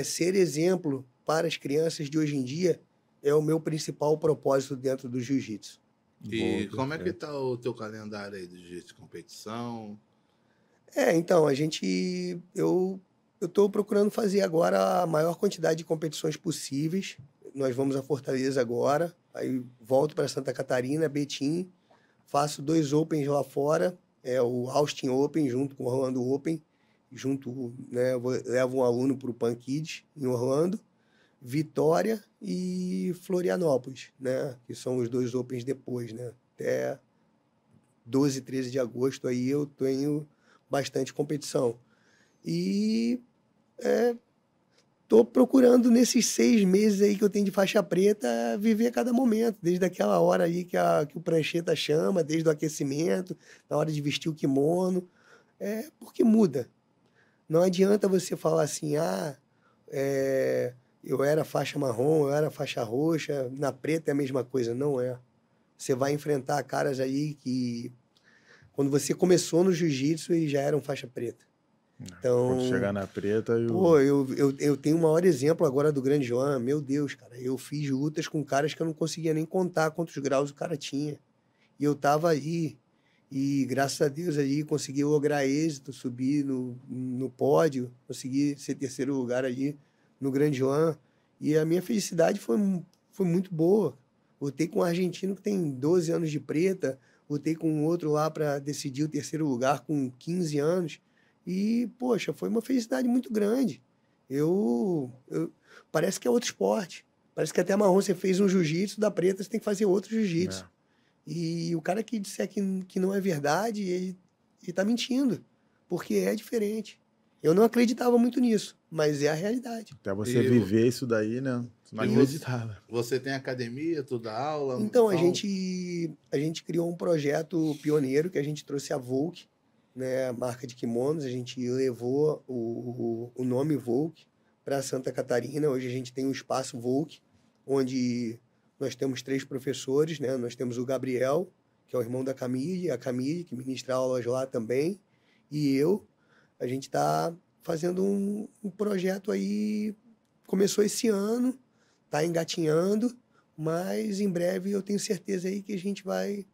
ser exemplo para as crianças de hoje em dia é o meu principal propósito dentro do jiu-jitsu. E como é que tá o teu calendário aí de jiu-jitsu competição? Então, eu estou procurando fazer agora a maior quantidade de competições possíveis. Nós vamos a Fortaleza agora, aí volto para Santa Catarina, Betim, faço 2 Opens lá fora, o Austin Open junto com o Orlando Open, né, levo um aluno para o Pan Kids em Orlando, Vitória e Florianópolis, né, que são os 2 Opens depois, né, até 12 e 13 de agosto aí eu tenho bastante competição. E estou procurando nesses 6 meses aí que eu tenho de faixa preta viver cada momento, desde aquela hora aí que o prancheta chama, desde o aquecimento, na hora de vestir o kimono, porque muda. Não adianta você falar assim, eu era faixa marrom, eu era faixa roxa, na preta é a mesma coisa. Não é. Você vai enfrentar caras aí que, quando você começou no jiu-jitsu, eles já eram faixa preta. Então, quando chegar na preta... eu tenho o maior exemplo agora do Grande João. Meu Deus, cara, eu fiz lutas com caras que eu não conseguia nem contar quantos graus o cara tinha. E eu tava aí, e graças a Deus aí consegui lograr êxito, subir no pódio, consegui ser 3º lugar ali no Grande João. E a minha felicidade foi muito boa. Lutei com um argentino que tem 12 anos de preta, lutei com um outro lá para decidir o 3º lugar com 15 anos. E, poxa, foi uma felicidade muito grande. Parece que é outro esporte. Parece que até marrom você fez um jiu-jitsu, da preta você tem que fazer outro jiu-jitsu. E o cara que disser que não é verdade, ele tá mentindo. Porque é diferente. Eu não acreditava muito nisso, mas é a realidade. Até você viver isso daí, né? Você não acreditava. Você tem academia, tu dá aula? Então, a gente criou um projeto pioneiro que a gente trouxe a Volk, né, a marca de kimonos. A gente levou o nome Volk para Santa Catarina. Hoje a gente tem um espaço Volk, onde nós temos 3 professores, né? Nós temos o Gabriel, que é o irmão da Camille, a Camille, que ministra aulas lá também, e eu. A gente está fazendo um projeto aí, começou esse ano, está engatinhando, mas em breve eu tenho certeza aí que a gente vai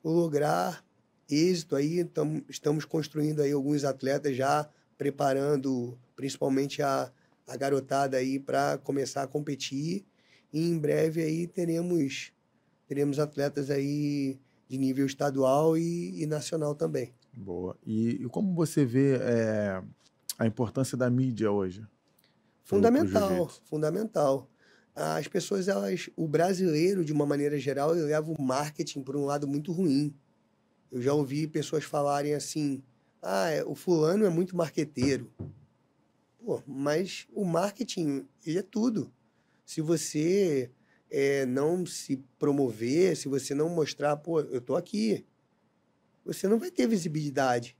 lograr êxito aí. Estamos construindo aí alguns atletas já, preparando principalmente a garotada aí para começar a competir, e em breve aí teremos atletas aí de nível estadual e nacional também. Boa. E como você vê a importância da mídia hoje? Fundamental, fundamental. As pessoas, o brasileiro, de uma maneira geral, ele leva o marketing por um lado muito ruim. Eu já ouvi pessoas falarem assim, o fulano é muito marqueteiro. Pô, mas o marketing, ele é tudo. Se você não se promover, se você não mostrar, pô, eu tô aqui, você não vai ter visibilidade,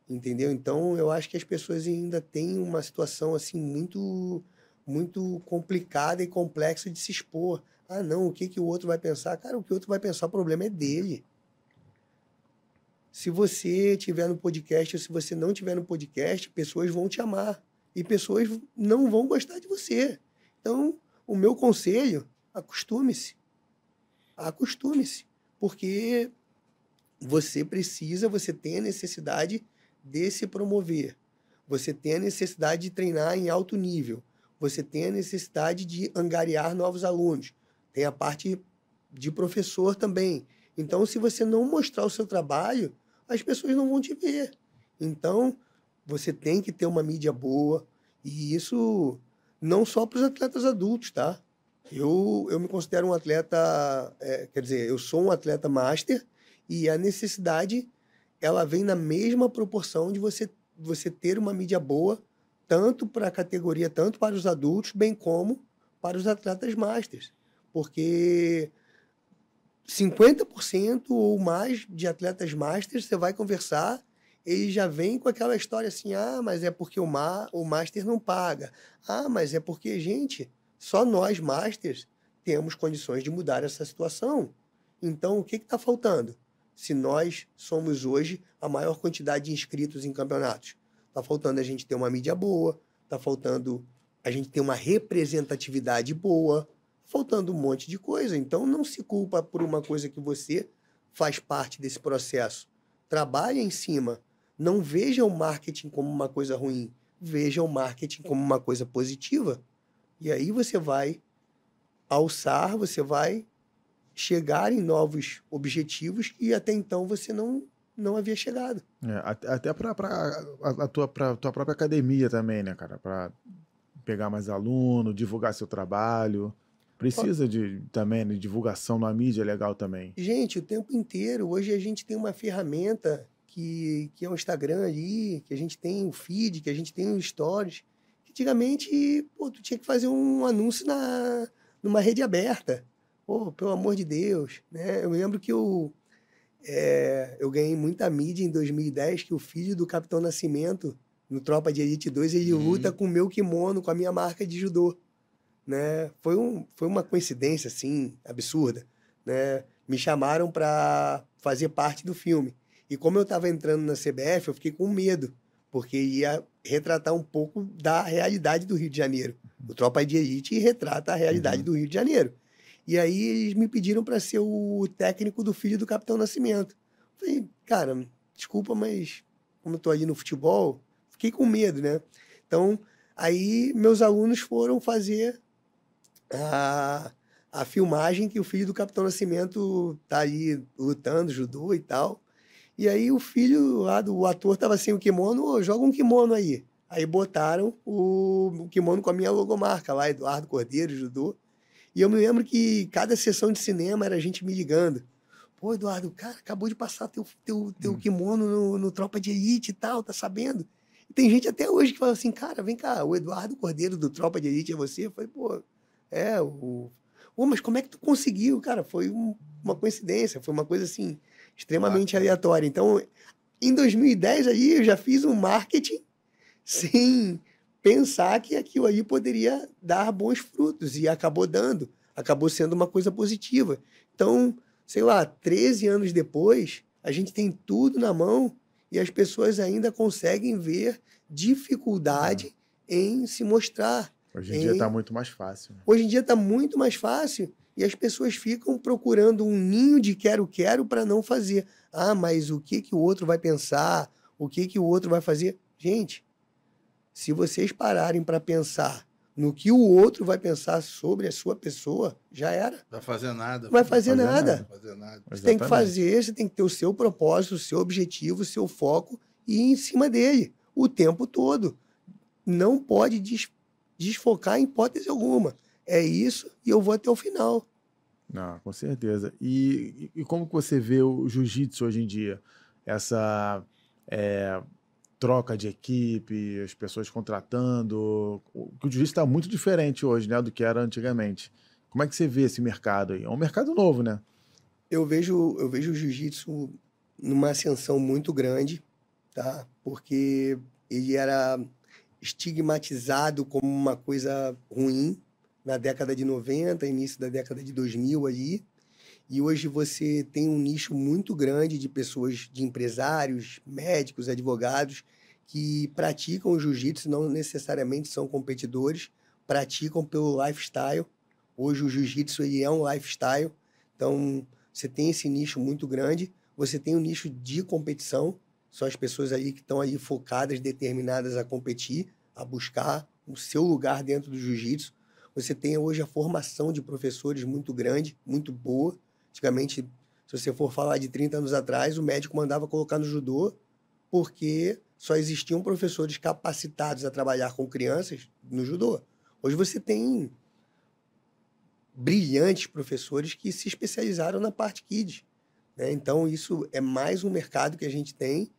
entendeu? Então, eu acho que as pessoas ainda têm uma situação assim muito, muito complicada e complexa de se expor. Não, o que o outro vai pensar? Cara, o que o outro vai pensar, o problema é dele. Se você estiver no podcast ou se você não estiver no podcast, pessoas vão te amar e pessoas não vão gostar de você. Então, o meu conselho, acostume-se. Acostume-se, porque você tem a necessidade de se promover. Você tem a necessidade de treinar em alto nível. Você tem a necessidade de angariar novos alunos. Tem a parte de professor também. Então, se você não mostrar o seu trabalho, as pessoas não vão te ver. Então, você tem que ter uma mídia boa. E isso não só para os atletas adultos, tá? Eu me considero um atleta... quer dizer, eu sou um atleta master. E a necessidade, ela vem na mesma proporção de você ter uma mídia boa, tanto para a categoria, tanto para os adultos, bem como para os atletas masters. Porque 50% ou mais de atletas masters, você vai conversar, eles já vêm com aquela história assim, mas é porque o master não paga. Mas é porque, gente, só nós masters temos condições de mudar essa situação. Então, o que está faltando? Se nós somos hoje a maior quantidade de inscritos em campeonatos, está faltando a gente ter uma mídia boa, está faltando a gente ter uma representatividade boa, faltando um monte de coisa. Então, não se culpa por uma coisa que você faz parte desse processo. Trabalhe em cima. Não veja o marketing como uma coisa ruim. Veja o marketing como uma coisa positiva. E aí você vai alçar, você vai chegar em novos objetivos que até então você não havia chegado. Até para a tua própria academia também, né, cara? Para pegar mais aluno, divulgar seu trabalho. Precisa também de divulgação na mídia legal também. Gente, o tempo inteiro. Hoje a gente tem uma ferramenta que é o Instagram ali, que a gente tem o feed, que a gente tem os stories. Antigamente, tu tinha que fazer um anúncio numa rede aberta. Pelo amor de Deus, né? Eu me lembro que eu ganhei muita mídia em 2010, que o filho do Capitão Nascimento, no Tropa de Elite 2, ele luta com o meu kimono, com a minha marca de judô. Né? Foi uma coincidência, assim, absurda. Né? Me chamaram para fazer parte do filme. E como eu estava entrando na CBF, eu fiquei com medo, porque ia retratar um pouco da realidade do Rio de Janeiro. O Tropa de Elite retrata a realidade do Rio de Janeiro. E aí eles me pediram para ser o técnico do filho do Capitão Nascimento. Falei, cara, desculpa, mas como eu tô ali no futebol, fiquei com medo, né? Então, aí meus alunos foram fazer a filmagem que o filho do Capitão Nascimento tá aí lutando, judô e tal. E aí o filho lá do ator tava sem o kimono, joga um kimono aí. Aí botaram o kimono com a minha logomarca lá, Eduardo Cordeiro, judô. E eu me lembro que cada sessão de cinema era a gente me ligando. Pô, Eduardo, cara, acabou de passar teu kimono no Tropa de Elite e tal, tá sabendo? E tem gente até hoje que fala assim, cara, vem cá, o Eduardo Cordeiro do Tropa de Elite é você? Eu falei, pô, mas como é que tu conseguiu? Cara, foi uma coincidência, foi uma coisa assim, extremamente aleatória. Então, em 2010 aí, eu já fiz um marketing sem pensar que aquilo aí poderia dar bons frutos, e acabou dando, acabou sendo uma coisa positiva. Então, sei lá, 13 anos depois, a gente tem tudo na mão e as pessoas ainda conseguem ver dificuldade em se mostrar. Hoje em dia está muito mais fácil. Hoje em dia está muito mais fácil e as pessoas ficam procurando um ninho de quero-quero para não fazer. Ah, mas o que o outro vai pensar? O que o outro vai fazer? Gente, se vocês pararem para pensar no que o outro vai pensar sobre a sua pessoa, já era. Vai fazer nada. Vai fazer nada. Você tem que fazer, você tem que ter o seu propósito, o seu objetivo, o seu foco e ir em cima dele o tempo todo. Não pode desfocar em hipótese alguma. É isso e eu vou até o final. Não, com certeza. E como que você vê o jiu-jitsu hoje em dia? Essa troca de equipe, as pessoas contratando. O jiu-jitsu está muito diferente hoje, né, do que era antigamente. Como é que você vê esse mercado aí? É um mercado novo, né? Eu vejo o jiu-jitsu numa ascensão muito grande, tá? Porque ele era estigmatizado como uma coisa ruim na década de 90, início da década de 2000 ali. E hoje você tem um nicho muito grande de pessoas, de empresários, médicos, advogados, que praticam o jiu-jitsu, não necessariamente são competidores, praticam pelo lifestyle. Hoje o jiu-jitsu ele é um lifestyle, então você tem esse nicho muito grande. Você tem um nicho de competição, são as pessoas aí que estão aí focadas, determinadas a competir, a buscar o seu lugar dentro do jiu-jitsu. Você tem hoje a formação de professores muito grande, muito boa. Antigamente, se você for falar de 30 anos atrás, o médico mandava colocar no judô porque só existiam professores capacitados a trabalhar com crianças no judô. Hoje você tem brilhantes professores que se especializaram na parte kids, né? Então, isso é mais um mercado que a gente tem.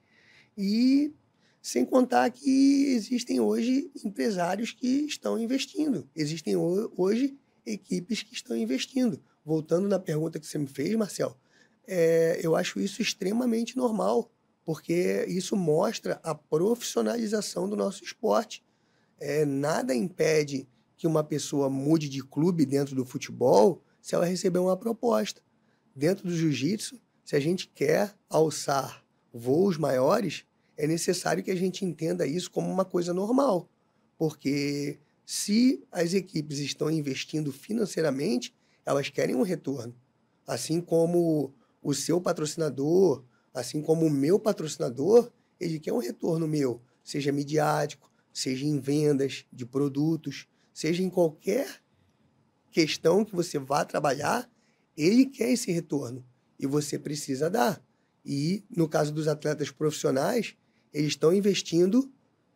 E sem contar que existem hoje empresários que estão investindo. Existem hoje equipes que estão investindo. Voltando na pergunta que você me fez, Marcel, eu acho isso extremamente normal, porque isso mostra a profissionalização do nosso esporte. Nada impede que uma pessoa mude de clube dentro do futebol se ela receber uma proposta. Dentro do jiu-jitsu, se a gente quer alçar voos maiores, é necessário que a gente entenda isso como uma coisa normal, porque se as equipes estão investindo financeiramente, elas querem um retorno. Assim como o seu patrocinador, assim como o meu patrocinador, ele quer um retorno meu, seja midiático, seja em vendas de produtos, seja em qualquer questão que você vá trabalhar, ele quer esse retorno e você precisa dar. E, no caso dos atletas profissionais, eles estão investindo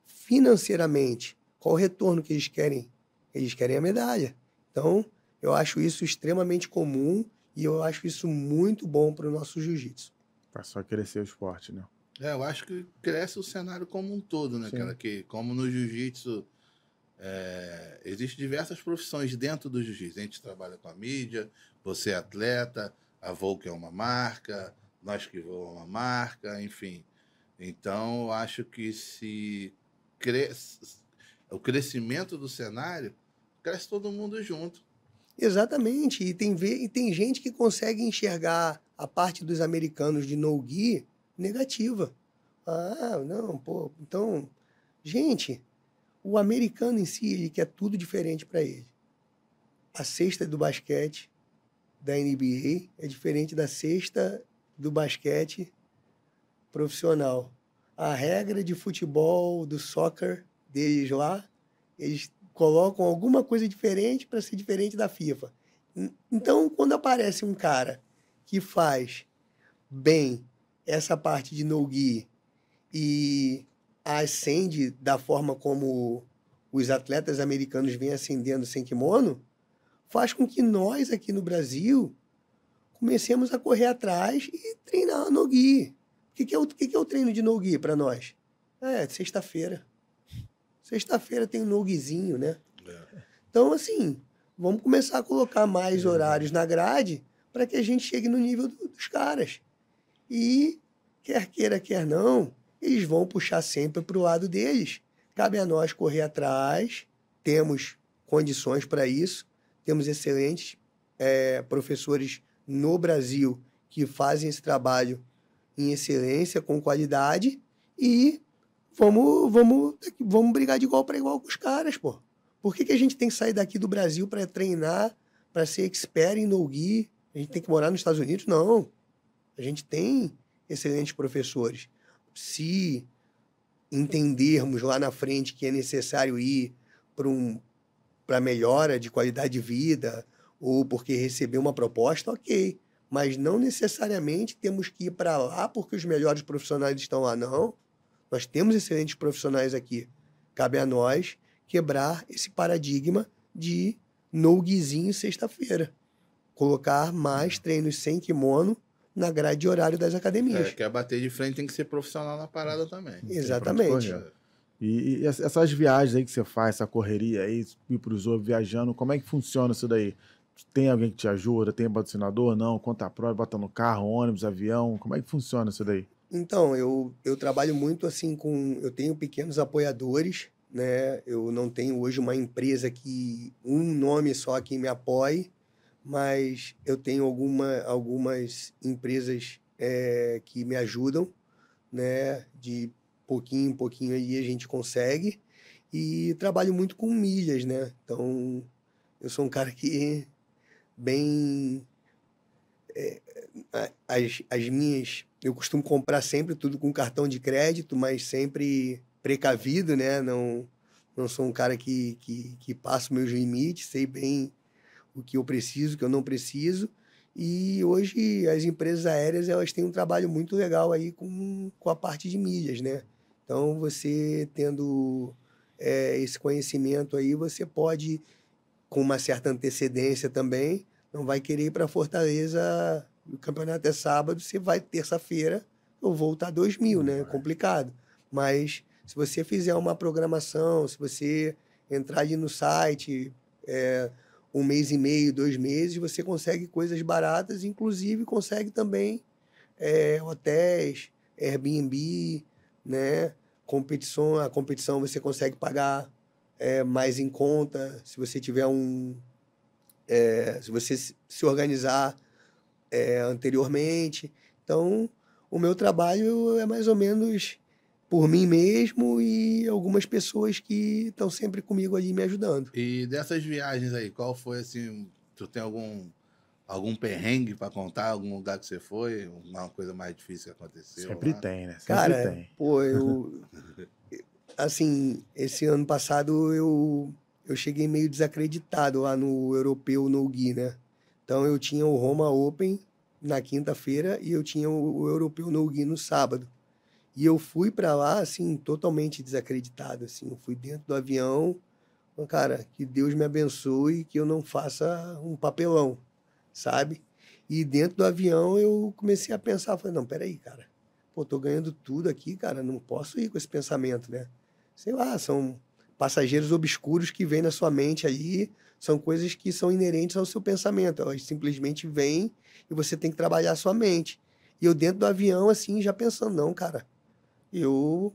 financeiramente. Qual o retorno que eles querem? Eles querem a medalha. Então, eu acho isso extremamente comum e eu acho isso muito bom para o nosso jiu-jitsu. Para só crescer o esporte, né? Eu acho que cresce o cenário como um todo, né, cara? Que, como no jiu-jitsu, existem diversas profissões dentro do jiu-jitsu. A gente trabalha com a mídia, você é atleta, a Volk é uma marca, nós que voamos é uma marca, enfim. Então, eu acho que se o crescimento do cenário, cresce todo mundo junto. Exatamente. E tem gente que consegue enxergar a parte dos americanos de no-gi negativa. Ah, não, pô. Então, gente, o americano em si, ele quer tudo diferente para ele. A cesta do basquete da NBA é diferente da cesta do basquete profissional. A regra de futebol, do soccer deles lá, eles colocam alguma coisa diferente para ser diferente da FIFA. Então, quando aparece um cara que faz bem essa parte de no-gi e ascende da forma como os atletas americanos vêm ascendendo sem kimono, faz com que nós aqui no Brasil comecemos a correr atrás e treinar no-gi. O que é o treino de no-gi para nós? Sexta-feira. Sexta-feira tem um noguezinho, né? É. Então, assim, vamos começar a colocar mais horários na grade para que a gente chegue no nível dos caras. E, quer queira, quer não, eles vão puxar sempre para o lado deles. Cabe a nós correr atrás, temos condições para isso, temos excelentes professores no Brasil que fazem esse trabalho em excelência, com qualidade, e vamos brigar de igual para igual com os caras, pô. Por que a gente tem que sair daqui do Brasil para treinar, para ser expert em no-gi? A gente tem que morar nos Estados Unidos? Não. A gente tem excelentes professores. Se entendermos lá na frente que é necessário ir para melhora de qualidade de vida ou porque receber uma proposta, ok. Mas não necessariamente temos que ir para lá porque os melhores profissionais estão lá, não. Nós temos excelentes profissionais aqui. Cabe a nós quebrar esse paradigma de no-gizinho sexta-feira. Colocar mais treinos sem kimono na grade de horário das academias. Quer bater de frente, tem que ser profissional na parada também. Exatamente. E essas viagens aí que você faz, essa correria aí, ir para os outros viajando, como é que funciona isso daí? Tem alguém que te ajuda? Tem patrocinador? Não? Conta a prova, bota no carro, ônibus, avião? Como é que funciona isso daí? Então, eu trabalho muito assim eu tenho pequenos apoiadores, né? Eu não tenho hoje uma empresa um nome só que me apoie, mas eu tenho algumas empresas que me ajudam, né? De pouquinho em pouquinho aí a gente consegue, e trabalho muito com milhas, né? Então, eu sou um cara que bem... as minhas... Eu costumo comprar sempre tudo com cartão de crédito, mas sempre precavido, né? Não sou um cara que passa meus limites, sei bem o que eu preciso, o que eu não preciso. E hoje as empresas aéreas, elas têm um trabalho muito legal aí com a parte de milhas, né? Então, você tendo esse conhecimento aí, você pode, com uma certa antecedência também, não vai querer ir para Fortaleza, o campeonato é sábado, você vai terça-feira, eu vou estar 2.000, né? Complicado. Mas se você fizer uma programação, se você entrar ali no site, 1 mês e meio, 2 meses, você consegue coisas baratas, inclusive consegue também hotéis, Airbnb, né? A competição você consegue pagar mais em conta, se você tiver se você se organizar anteriormente. Então, o meu trabalho é mais ou menos por mim mesmo e algumas pessoas que estão sempre comigo ali me ajudando. E dessas viagens aí, qual foi assim, tu tem algum perrengue para contar, algum lugar que você foi, uma coisa mais difícil que aconteceu? Sempre tem, né? Sempre Cara, tem. Pô, assim, esse ano passado eu cheguei meio desacreditado lá no Europeu No-Gi, né? Então eu tinha o Roma Open na quinta-feira e eu tinha o Europeu No-Gi no sábado. E eu fui para lá, assim, totalmente desacreditado, assim. Eu fui dentro do avião, cara, que Deus me abençoe e que eu não faça um papelão, sabe? E dentro do avião eu comecei a pensar, falei, não, peraí, cara. Pô, tô ganhando tudo aqui, cara, não posso ir com esse pensamento, né? Sei lá, são passageiros obscuros que vêm na sua mente aí, são coisas que são inerentes ao seu pensamento, elas simplesmente vêm e você tem que trabalhar a sua mente. E eu dentro do avião, assim, já pensando, não, cara, eu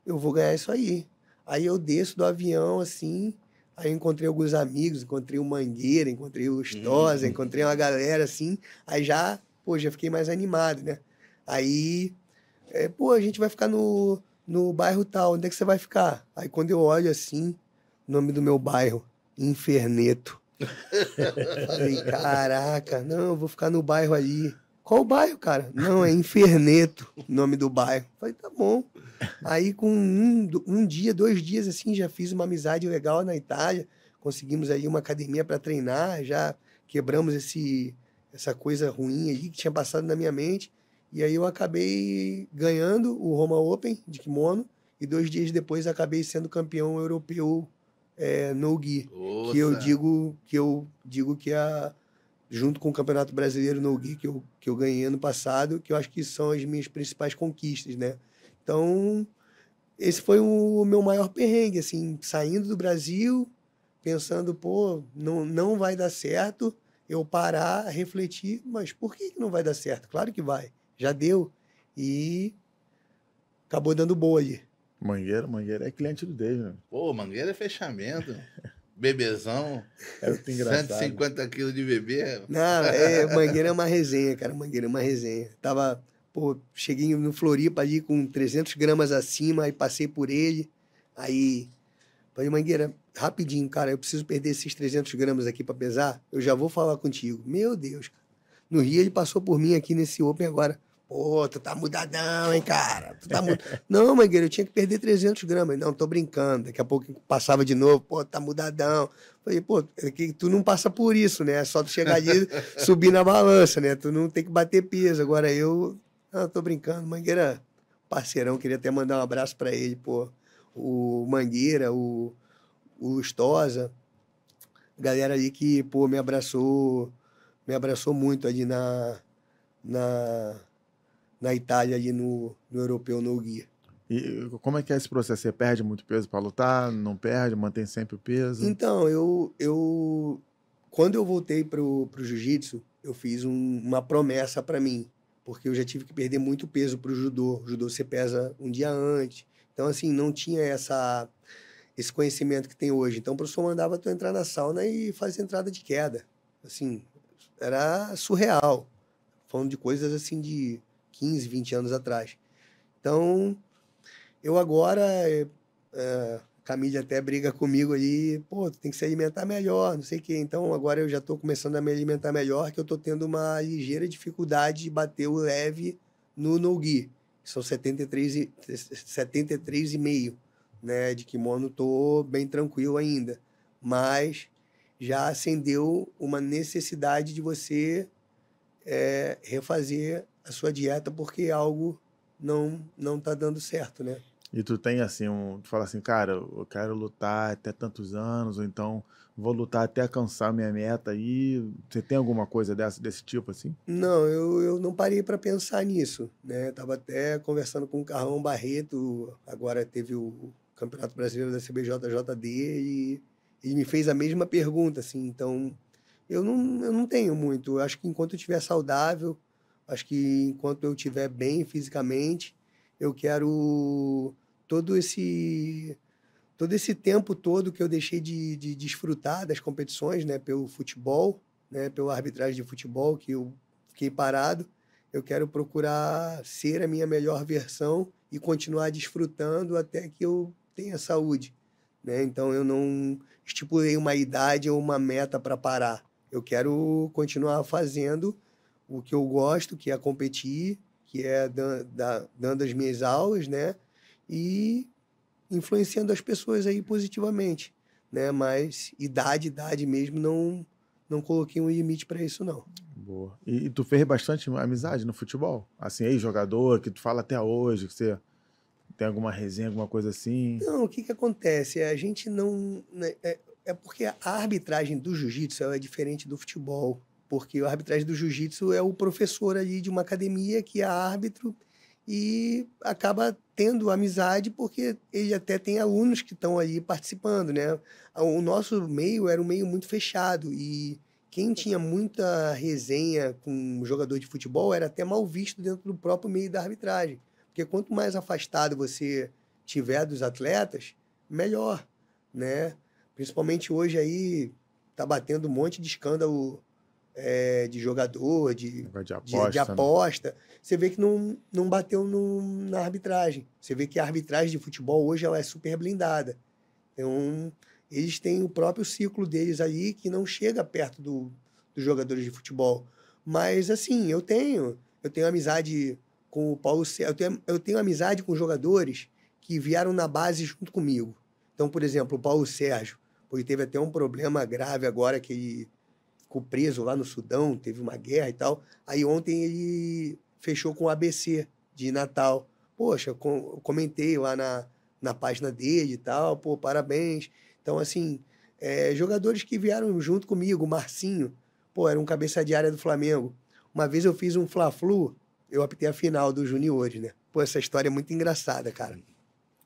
vou ganhar isso aí. Aí eu desço do avião, assim, aí eu encontrei alguns amigos, encontrei o Mangueira, encontrei o Lustosa, encontrei uma galera, assim, aí já fiquei mais animado, né? Aí, a gente vai ficar no bairro tal, onde é que você vai ficar? Aí quando eu olho, assim, o nome do meu bairro, Inferneto. Falei, caraca, não, eu vou ficar no bairro ali. Qual o bairro, cara? Não, é Inferneto, o nome do bairro. Falei, tá bom. Aí com um dia, 2 dias, assim, já fiz uma amizade legal na Itália. Conseguimos aí uma academia para treinar, já quebramos essa coisa ruim aí que tinha passado na minha mente. E aí eu acabei ganhando o Roma Open de kimono e 2 dias depois acabei sendo campeão europeu no-gi. Que eu digo que junto com o Campeonato Brasileiro no-gi que eu ganhei ano passado, que eu acho que são as minhas principais conquistas, né? Então, esse foi o meu maior perrengue, assim, saindo do Brasil, pensando, pô, não vai dar certo, eu parar, refletir, mas por que não vai dar certo? Claro que vai, já deu, e acabou dando boa ali. Mangueira é cliente do David, né? Pô, Mangueira é fechamento. Bebezão. É muito engraçado. 150 quilos de bebê. Não, Mangueira é uma resenha, cara. Mangueira é uma resenha. Cheguei no Floripa ali com 300 gramas acima, aí passei por ele. Aí, falei, Mangueira, rapidinho, cara, eu preciso perder esses 300 gramas aqui pra pesar. Eu já vou falar contigo. Meu Deus, cara. No Rio, ele passou por mim aqui nesse Open agora. Pô, tu tá mudadão, hein, cara? Tu tá Não, Mangueira, eu tinha que perder 300 gramas. Não, tô brincando. Daqui a pouco passava de novo. Pô, tá mudadão. Falei, pô, tu não passa por isso, né? É só tu chegar ali e subir na balança, né? Tu não tem que bater peso. Agora não, tô brincando. Mangueira, parceirão, queria até mandar um abraço pra ele, pô. O Mangueira, o Lustosa. Galera ali que, pô, me abraçou muito ali na Itália, ali no Europeu, no Guia. E como é que é esse processo? Você perde muito peso para lutar? Não perde? Mantém sempre o peso? Então, quando eu voltei pro jiu-jitsu, eu fiz uma promessa para mim, porque eu já tive que perder muito peso pro judô. O judô você pesa um dia antes. Então, assim, não tinha esse conhecimento que tem hoje. Então, o professor mandava tu entrar na sauna e fazer entrada de queda. Assim, era surreal. Falando de coisas, assim, de 15, 20 anos atrás. Então, eu agora... Camille até briga comigo ali, pô, tu tem que se alimentar melhor, não sei o quê. Então, agora eu já estou começando a me alimentar melhor, que eu estou tendo uma ligeira dificuldade de bater o leve no no-gi. São 73,5, né? De kimono estou bem tranquilo ainda. Mas já acendeu uma necessidade de você refazer a sua dieta, porque algo não está dando certo, né? E tu tem assim, tu fala assim, cara, eu quero lutar até tantos anos, ou então vou lutar até alcançar minha meta aí. Você tem alguma coisa desse tipo assim? Não, eu não parei para pensar nisso, né? Tava até conversando com o Carlão Barreto, agora teve o Campeonato Brasileiro da CBJJD e ele me fez a mesma pergunta, assim. Então, eu não tenho muito. Eu acho que enquanto eu estiver saudável, acho que enquanto eu estiver bem fisicamente, eu quero todo esse tempo todo que eu deixei de desfrutar das competições, né, pelo futebol, né, pela arbitragem de futebol, que eu fiquei parado, eu quero procurar ser a minha melhor versão e continuar desfrutando até que eu tenha saúde, né? Então eu não estipulei uma idade ou uma meta para parar. Eu quero continuar fazendo o que eu gosto, que é competir, que é dando as minhas aulas, né? E influenciando as pessoas aí positivamente, né? Mas idade mesmo, não coloquei um limite para isso, não. Boa. E tu fez bastante amizade no futebol? Assim, ex-jogador, que tu fala até hoje, que você tem alguma resenha, alguma coisa assim? Não, o que acontece? A gente não... Né, é porque a arbitragem do jiu-jitsu é diferente do futebol. Porque a arbitragem do jiu-jitsu é o professor ali de uma academia que é árbitro e acaba tendo amizade porque ele até tem alunos que estão ali participando, né? O nosso meio era um meio muito fechado e quem tinha muita resenha com um jogador de futebol era até mal visto dentro do próprio meio da arbitragem. Porque quanto mais afastado você tiver dos atletas, melhor, né? Principalmente hoje aí tá batendo um monte de escândalo de jogador, de aposta. Né? Você vê que não bateu na arbitragem. Você vê que a arbitragem de futebol hoje ela é super blindada. Então, eles têm o próprio ciclo deles aí que não chega perto dos jogadores de futebol. Mas, assim, eu tenho amizade com o Paulo Sérgio. Eu tenho amizade com jogadores que vieram na base junto comigo. Então, por exemplo, o Paulo Sérgio, ele teve até um problema grave agora que ele ficou preso lá no Sudão, teve uma guerra e tal. Aí ontem ele fechou com o ABC de Natal. Poxa, eu comentei lá na página dele e tal, pô, parabéns. Então, assim, jogadores que vieram junto comigo, o Marcinho, pô, era um cabeça de área do Flamengo. Uma vez eu fiz um Fla-Flu, eu apitei a final dos juniores, né? Pô, essa história é muito engraçada, cara.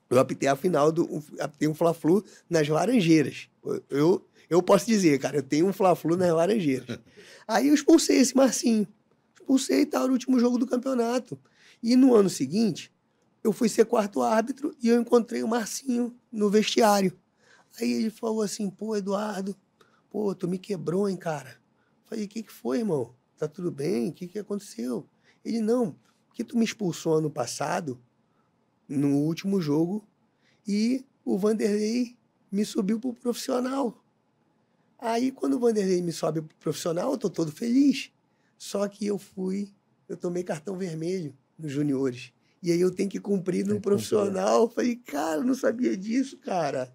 Eu apitei a final apitei um Fla-Flu nas Laranjeiras. Eu posso dizer, cara, eu tenho um Fla-Flu nas Laranjeiras. Aí eu expulsei esse Marcinho. Expulsei e tal, no último jogo do campeonato. E no ano seguinte, eu fui ser quarto árbitro e eu encontrei o Marcinho no vestiário. Aí ele falou assim, pô, Eduardo, pô, tu me quebrou, hein, cara? Falei, o que foi, irmão? Tá tudo bem? O que aconteceu? Ele, não, que tu me expulsou ano passado, no último jogo, e o Vanderlei me subiu pro profissional. Aí, quando o Vanderlei me sobe pro profissional, eu tô todo feliz. Só que eu tomei cartão vermelho nos juniores. E aí eu tenho que cumprir no profissional. Eu falei, cara, eu não sabia disso, cara.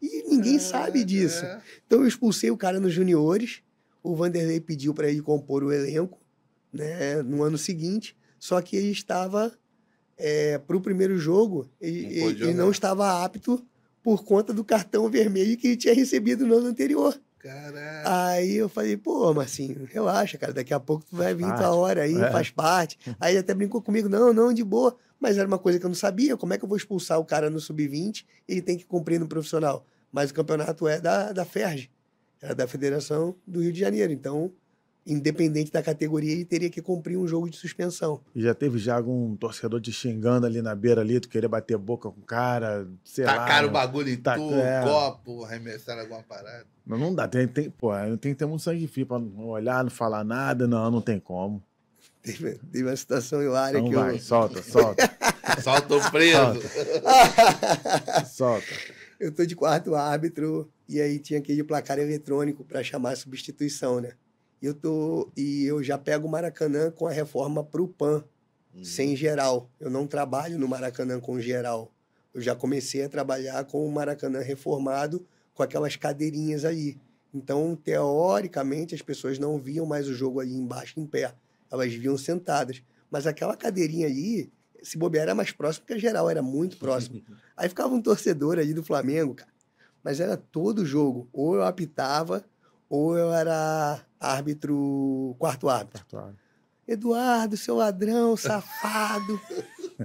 E ninguém sabe disso. Então eu expulsei o cara nos juniores. O Vanderlei pediu para ele compor o elenco, né, no ano seguinte. Só que ele estava, para o primeiro jogo, ele não estava apto por conta do cartão vermelho que ele tinha recebido no ano anterior. Caraca. Aí eu falei, pô, Marcinho, relaxa, cara, daqui a pouco tu vai vir tua hora aí, faz parte. Aí ele até brincou comigo, não, de boa. Mas era uma coisa que eu não sabia, como é que eu vou expulsar o cara no sub-20? Ele tem que cumprir no profissional. Mas o campeonato é da FERJ, é da Federação do Rio de Janeiro. Então, independente da categoria, ele teria que cumprir um jogo de suspensão. E já teve algum torcedor te xingando ali na beira ali, tu querer bater boca com o cara, sei lá. Tacaram o bagulho em copo, arremessaram alguma parada. Não dá, tem que ter muito sangue frio pra não olhar, não falar nada, não tem como. Teve uma situação hilária então que vai, eu... solta. Solta o preso. Solta. Eu tô de quarto árbitro e aí tinha aquele placar eletrônico para chamar a substituição, né? E eu já pego o Maracanã com a reforma pro PAN, sem geral. Eu não trabalho no Maracanã com geral. Eu já comecei a trabalhar com o Maracanã reformado, com aquelas cadeirinhas aí. Então, teoricamente, as pessoas não viam mais o jogo ali embaixo em pé. Elas viam sentadas. Mas aquela cadeirinha ali, se bobear, era mais próximo que a geral, era muito próximo. Aí ficava um torcedor ali do Flamengo, cara. Mas era todo jogo. Ou eu apitava, ou eu era quarto árbitro. Eduardo, seu ladrão, safado.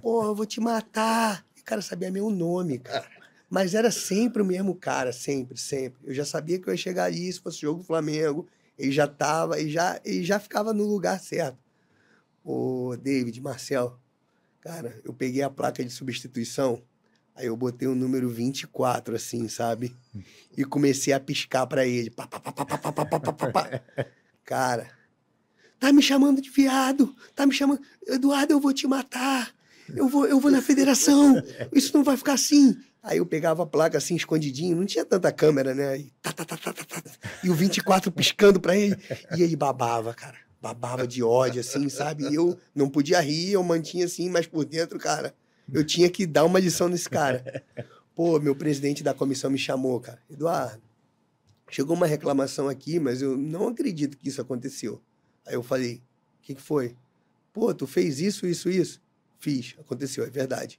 Porra, eu vou te matar. E o cara sabia meu nome, cara. Mas era sempre o mesmo cara, sempre. Eu já sabia que eu ia chegar ali, se fosse jogo do Flamengo. Ele já ficava no lugar certo. Ô, David, Marcel, cara, eu peguei a placa de substituição, aí eu botei o número 24, assim, sabe? E comecei a piscar pra ele. Pá. Cara, tá me chamando de viado, tá me chamando... Eduardo, eu vou te matar. Eu vou na federação, isso não vai ficar assim. Aí eu pegava a placa assim, escondidinho, não tinha tanta câmera, né? E o 24 piscando pra ele. E ele babava, cara. Babava de ódio, assim, sabe? E eu não podia rir, eu mantinha assim, mas por dentro, cara, eu tinha que dar uma lição nesse cara. Pô, meu presidente da comissão me chamou, cara. Eduardo, chegou uma reclamação aqui, mas eu não acredito que isso aconteceu. Aí eu falei, o que foi? Pô, tu fez isso? Fiz, aconteceu, é verdade.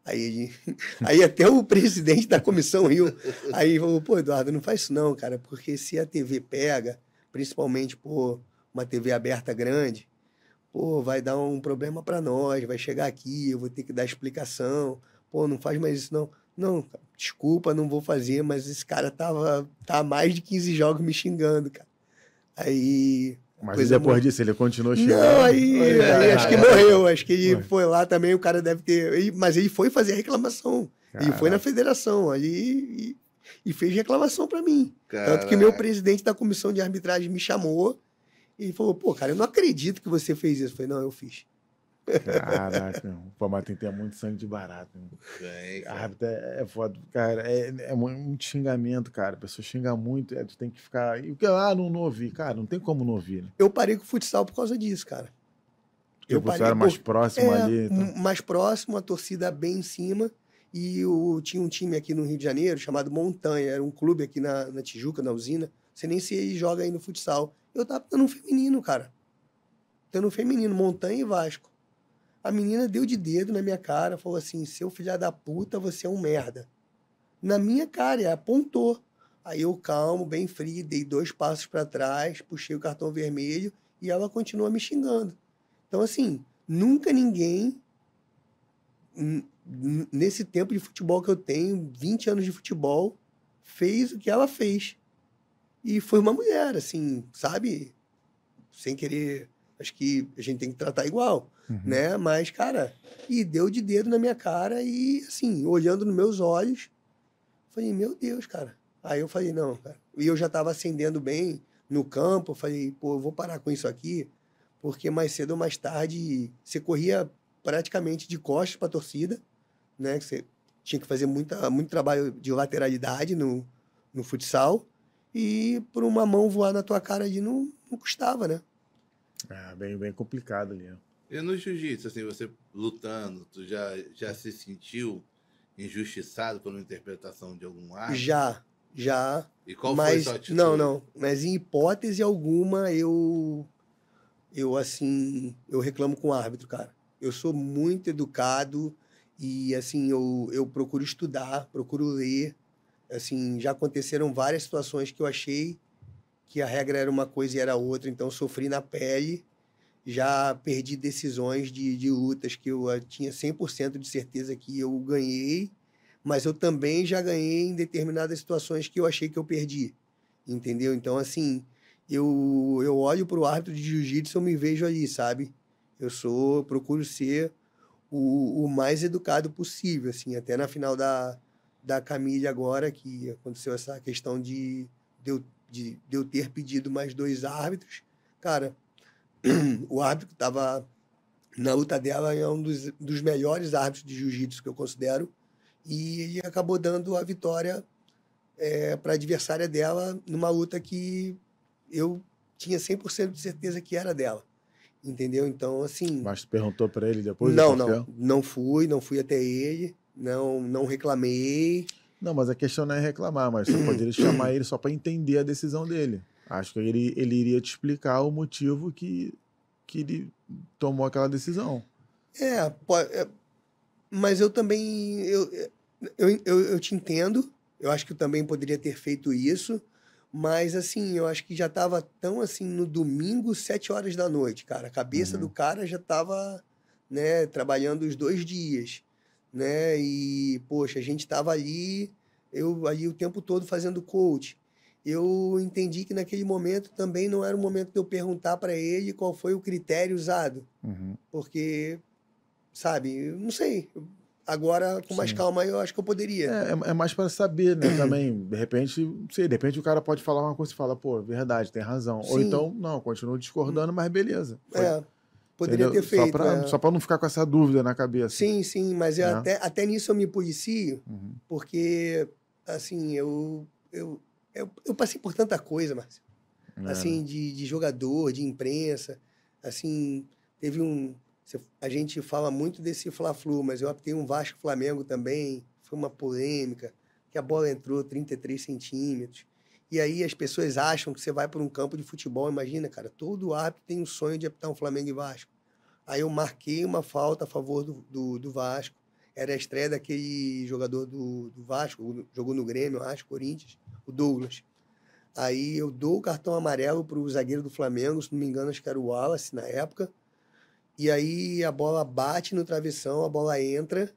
Aí até o presidente da comissão riu. Aí falou, pô, Eduardo, não faz isso não, cara, porque se a TV pega, principalmente, pô, uma TV aberta grande, pô, vai dar um problema para nós, vai chegar aqui, eu vou ter que dar explicação. Pô, não faz mais isso não. Não, desculpa, não vou fazer, mas esse cara tá há mais de 15 jogos me xingando, cara. Aí... Mas depois disso ele continuou xingando? Não, aí acho que morreu. Acho que ele foi lá também, o cara deve ter... Mas ele foi fazer a reclamação. Ele foi na federação ali e fez reclamação para mim. Caraca. Tanto que meu presidente da comissão de arbitragem me chamou e falou, pô, cara, eu não acredito que você fez isso. Eu falei, não, eu fiz. Caraca, pô, mas tem que ter muito sangue de barato. Árbitro é foda, cara, é muito xingamento, cara. A pessoa xinga muito, tu tem que ficar. Não ouvi, cara, não tem como não ouvir. Né? Eu parei com o futsal por causa disso, cara. Eu parei, era mais próximo ali. Então. Mais próximo, a torcida bem em cima. E tinha um time aqui no Rio de Janeiro chamado Montanha, era um clube aqui na Tijuca, na usina. Não sei nem se ele joga aí no futsal. Eu tava dando um feminino, cara. Dando um feminino, Montanha e Vasco. A menina deu de dedo na minha cara, falou assim, seu filho da puta, você é um merda. Na minha cara, e apontou. Aí eu calmo, bem frio, dei 2 passos para trás, puxei o cartão vermelho e ela continua me xingando. Então, assim, nunca ninguém nesse tempo de futebol que eu tenho, 20 anos de futebol, fez o que ela fez. E foi uma mulher, assim, sabe? Sem querer, acho que a gente tem que tratar igual, né? Mas, cara, e deu de dedo na minha cara e, assim, olhando nos meus olhos, falei, meu Deus, cara. Aí eu falei, não, cara. E eu já estava acendendo bem no campo, eu falei, pô, eu vou parar com isso aqui, porque mais cedo ou mais tarde você corria praticamente de costas para a torcida, né? Que você tinha que fazer muito trabalho de lateralidade no futsal, e por uma mão voar na tua cara ali não custava, né? É, bem complicado ali. E no jiu-jitsu, assim, você lutando, tu já se sentiu injustiçado por uma interpretação de algum árbitro? Já. E qual foi sua atitude? Não. Mas em hipótese alguma, eu assim, eu reclamo com o árbitro, cara. Eu sou muito educado e, assim, eu procuro estudar, procuro ler. Assim, já aconteceram várias situações que eu achei que a regra era uma coisa e era outra, então sofri na pele. Já perdi decisões de lutas que eu tinha 100% de certeza que eu ganhei, mas eu também já ganhei em determinadas situações que eu achei que eu perdi, entendeu? Então, assim, eu olho para o árbitro de jiu-jitsu e eu me vejo ali, sabe? Procuro ser o mais educado possível, assim, até na final da Camille agora, que aconteceu essa questão de eu ter pedido mais 2 árbitros, cara, o árbitro que estava na luta dela é um dos melhores árbitros de jiu-jitsu que eu considero, e ele acabou dando a vitória para a adversária dela numa luta que eu tinha 100% de certeza que era dela, entendeu? Então, assim... Mas tu perguntou para ele depois? Não fui até ele, não reclamei. Não, mas a questão não é reclamar, mas você poderia chamar ele só para entender a decisão dele. Acho que ele iria te explicar o motivo que ele tomou aquela decisão. Mas eu também... Eu te entendo. Eu acho que eu também poderia ter feito isso. Mas, assim, eu acho que já estava tão, assim, no domingo, 7 horas da noite, cara. A cabeça do cara já estava, né, trabalhando os 2 dias, né? E, poxa, a gente estava ali, eu ali o tempo todo fazendo coach. Eu entendi que naquele momento também não era o momento de eu perguntar para ele qual foi o critério usado. Porque, sabe, eu não sei. Agora, com mais calma, eu acho que eu poderia. É mais para saber, né? Também, de repente, não sei, de repente o cara pode falar uma coisa e fala, pô, verdade, tem razão. Sim. Ou então, não, continua discordando, mas beleza. Poderia ter feito. Só para não ficar com essa dúvida na cabeça. Sim, mas até nisso eu me policio, porque, assim, eu passei por tanta coisa, Márcio. Assim, de jogador, de imprensa, assim, teve a gente fala muito desse Fla-Flu, mas eu tenho um Vasco-Flamengo também, foi uma polêmica, que a bola entrou 33 centímetros. E aí as pessoas acham que você vai para um campo de futebol, imagina, cara, todo árbitro tem um sonho de apitar um Flamengo e Vasco. Aí eu marquei uma falta a favor do Vasco, era a estreia daquele jogador do Vasco, jogou no Grêmio, acho, Corinthians, o Douglas. Aí eu dou o cartão amarelo para o zagueiro do Flamengo, se não me engano, acho que era o Wallace na época. E aí a bola bate no travessão, a bola entra,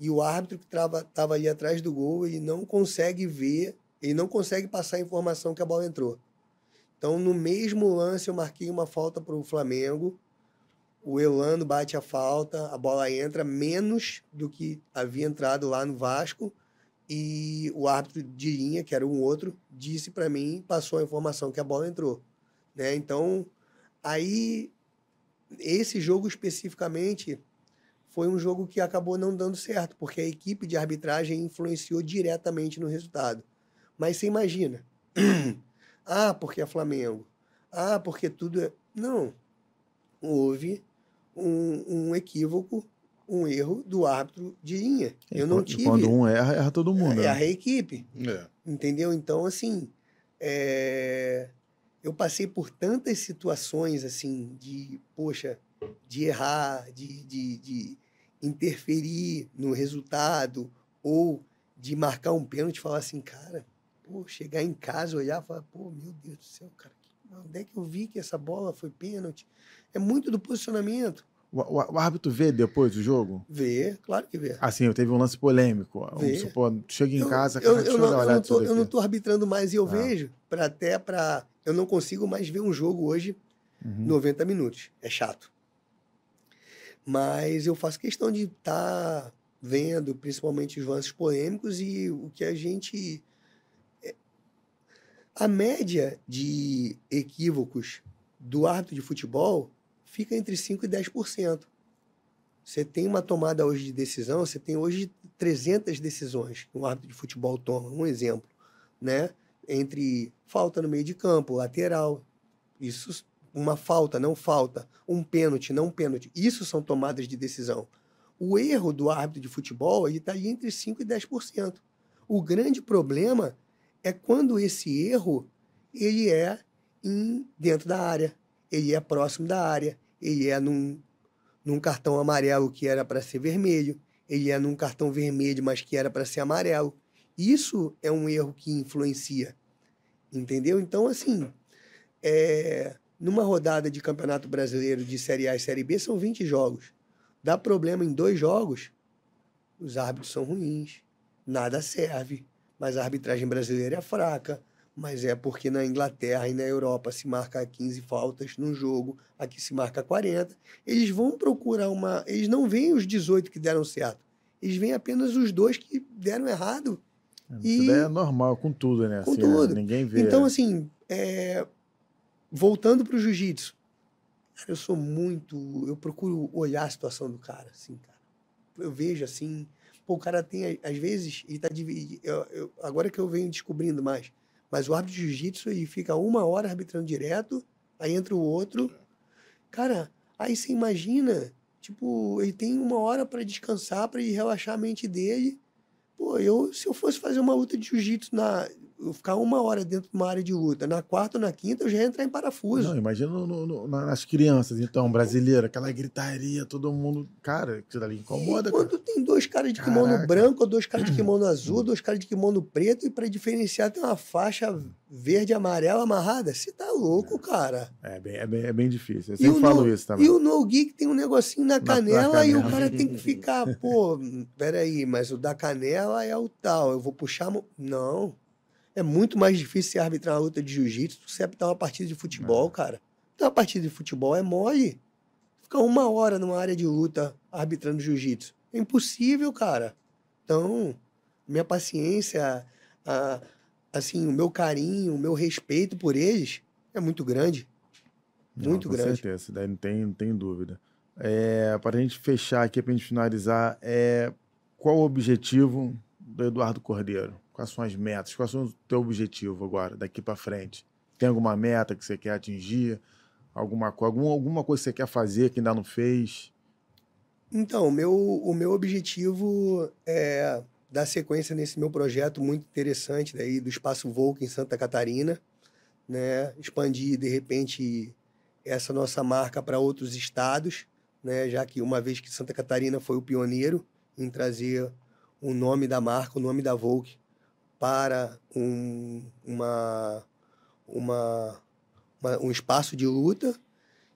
e o árbitro que estava ali atrás do gol, ele não consegue ver, ele não consegue passar a informação que a bola entrou. Então, no mesmo lance, eu marquei uma falta para o Flamengo, o Elano bate a falta, a bola entra menos do que havia entrado lá no Vasco, e o árbitro de linha, que era um outro, disse para mim, passou a informação que a bola entrou, né? Então, aí esse jogo especificamente foi um jogo que acabou não dando certo, porque a equipe de arbitragem influenciou diretamente no resultado. Mas você imagina, porque é Flamengo, porque tudo é... Não, houve um equívoco, um erro do árbitro de linha. Eu não tive... Quando um erra todo mundo. Erra a equipe. Entendeu? Então, assim, eu passei por tantas situações, assim, de errar, de interferir no resultado, ou de marcar um pênalti e falar assim, cara, chegar em casa, olhar e falar, meu Deus do céu, cara, onde é que eu vi que essa bola foi pênalti? É muito do posicionamento. O árbitro vê depois do jogo? Vê, claro que vê. Assim, teve um lance polêmico. Vê. Vamos supor, chega em casa, cara, deixa eu dar uma olhada nisso daqui. Eu não tô arbitrando mais e eu vejo, eu não consigo mais ver um jogo hoje 90 minutos. É chato. Mas eu faço questão de estar vendo, principalmente os lances polêmicos e o que a gente... A média de equívocos do árbitro de futebol fica entre 5% e 10%. Você tem uma tomada hoje de decisão, você tem hoje 300 decisões que um árbitro de futebol toma. Um exemplo, né? Entre falta no meio de campo, lateral, isso, uma falta, não falta, um pênalti, não pênalti. Isso são tomadas de decisão. O erro do árbitro de futebol está aí entre 5% e 10%. O grande problema é quando esse erro ele é dentro da área, ele é próximo da área, ele é num cartão amarelo que era para ser vermelho, ele é num cartão vermelho, mas que era para ser amarelo. Isso é um erro que influencia, entendeu? Então, assim, numa rodada de Campeonato Brasileiro de Série A e Série B, são 20 jogos. Dá problema em 2 jogos, os árbitros são ruins, nada serve, mas a arbitragem brasileira é fraca, mas é porque na Inglaterra e na Europa se marca 15 faltas num jogo, aqui se marca 40. Eles vão procurar eles não veem os 18 que deram certo, eles veem apenas os 2 que deram errado. Isso daí é normal, com tudo, né? Com assim, tudo. Ninguém vê. Então, assim, voltando para o jiu-jitsu, eu procuro olhar a situação do cara, assim, cara. Eu vejo assim, o cara tem, às vezes, ele tá dividido, agora que eu venho descobrindo mais, mas o árbitro de jiu-jitsu, ele fica 1 hora arbitrando direto, aí entra o outro, cara, aí você imagina, tipo, ele tem 1 hora para descansar, para relaxar a mente dele. Pô, se eu fosse fazer uma luta de jiu-jitsu eu ficar 1 hora dentro de uma área de luta, na quarta ou na quinta eu já ia entrar em parafuso. Não, imagina nas crianças, então, brasileira, aquela gritaria, todo mundo, cara, aquilo ali incomoda. E quando tem 2 caras de kimono branco, ou 2 caras de kimono azul, 2 caras de kimono preto, e para diferenciar tem uma faixa verde e amarela amarrada, você tá louco, cara. É bem difícil, eu sempre falo isso também. E o no-gi que tem um negocinho na canela, e o cara tem que ficar, pô, peraí, mas o da canela é o tal, eu vou puxar... Não. É muito mais difícil você arbitrar uma luta de jiu-jitsu do que você arbitrar uma partida de futebol, cara. Então, uma partida de futebol é mole. Ficar 1 hora numa área de luta arbitrando jiu-jitsu. É impossível, cara. Então, minha paciência, assim, o meu carinho, o meu respeito por eles é muito grande. Muito grande. Com certeza, daí não tem dúvida. Para a gente fechar aqui, para a gente finalizar, qual o objetivo do Eduardo Cordeiro? Quais são as metas? Quais são o teu objetivo agora, daqui para frente? Tem alguma meta que você quer atingir? Alguma coisa que você quer fazer que ainda não fez? Então, o meu objetivo é dar sequência nesse meu projeto muito interessante daí do Espaço Volk em Santa Catarina, né? Expandir, de repente, essa nossa marca para outros estados, né? Já que uma vez que Santa Catarina foi o pioneiro em trazer o nome da marca, o nome da Volk, para um espaço de luta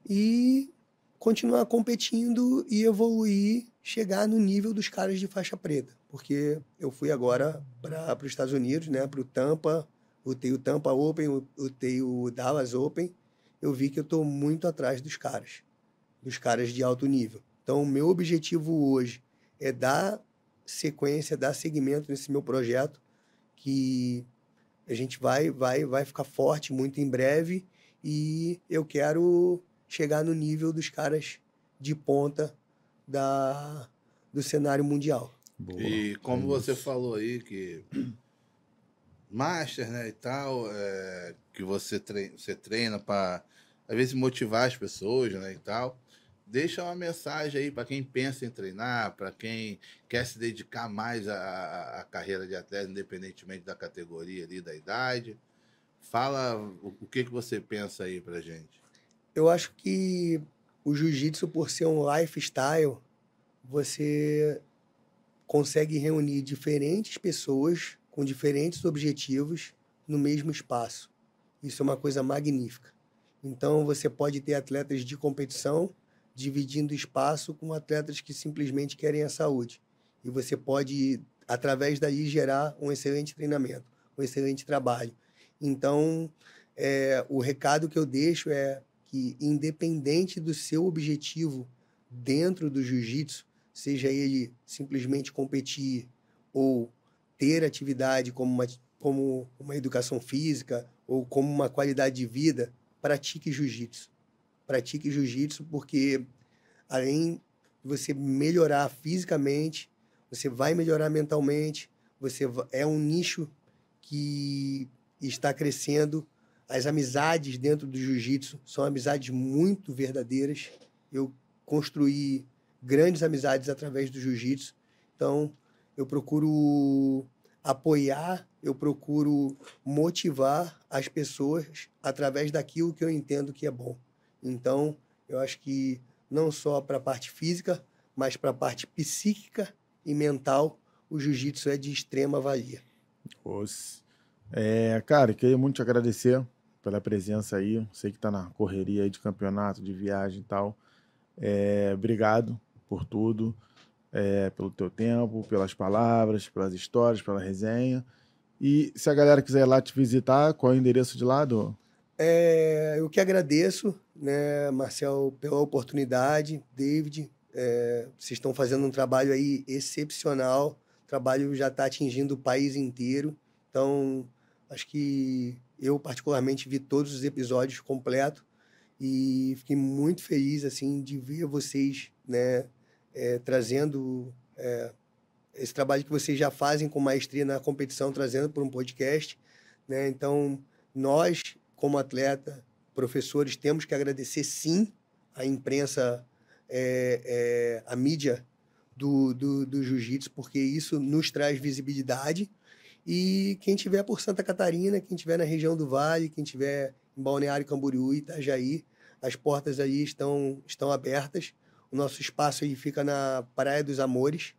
e continuar competindo e evoluir, chegar no nível dos caras de faixa preta. Porque eu fui agora para os Estados Unidos, né, para o Tampa, lutei o Tampa Open, lutei o Dallas Open, eu vi que eu estou muito atrás dos caras de alto nível. Então, o meu objetivo hoje é dar sequência, dar seguimento nesse meu projeto, que a gente vai ficar forte muito em breve, e eu quero chegar no nível dos caras de ponta do cenário mundial. Boa, e como você falou aí, que Master, né, e tal, que você treina para, às vezes, motivar as pessoas, né, e tal. Deixa uma mensagem aí para quem pensa em treinar, para quem quer se dedicar mais à carreira de atleta, independentemente da categoria ali, da idade. Fala o que você pensa aí pra gente. Eu acho que o jiu-jitsu, por ser um lifestyle, você consegue reunir diferentes pessoas com diferentes objetivos no mesmo espaço. Isso é uma coisa magnífica. Então, você pode ter atletas de competição, dividindo espaço com atletas que simplesmente querem a saúde. E você pode, através daí, gerar um excelente treinamento, um excelente trabalho. Então, o recado que eu deixo é que, independente do seu objetivo dentro do jiu-jitsu, seja ele simplesmente competir ou ter atividade como uma educação física ou como uma qualidade de vida, pratique jiu-jitsu. Pratique jiu-jitsu porque, além de você melhorar fisicamente, você vai melhorar mentalmente, é um nicho que está crescendo. As amizades dentro do jiu-jitsu são amizades muito verdadeiras. Eu construí grandes amizades através do jiu-jitsu. Então, eu procuro apoiar, eu procuro motivar as pessoas através daquilo que eu entendo que é bom. Então, eu acho que não só para a parte física, mas para a parte psíquica e mental, o jiu-jitsu é de extrema valia. Cara, queria muito te agradecer pela presença aí. Sei que está na correria aí de campeonato, de viagem e tal. Obrigado por tudo, pelo teu tempo, pelas palavras, pelas histórias, pela resenha. E se a galera quiser ir lá te visitar, qual é o endereço de lá, Du? Eu que agradeço, né, Marcel, pela oportunidade, David. Vocês estão fazendo um trabalho aí excepcional. O trabalho já está atingindo o país inteiro. Então, acho que eu, particularmente, vi todos os episódios completos e fiquei muito feliz assim, de ver vocês, né, trazendo esse trabalho que vocês já fazem com maestria na competição, trazendo por um podcast, né? Então, nós, como atleta, professores, temos que agradecer, sim, a imprensa, a mídia do jiu-jitsu, porque isso nos traz visibilidade. E quem tiver por Santa Catarina, quem tiver na região do Vale, quem tiver em Balneário Camboriú, Itajaí, as portas aí estão abertas. O nosso espaço aí fica na Praia dos Amores,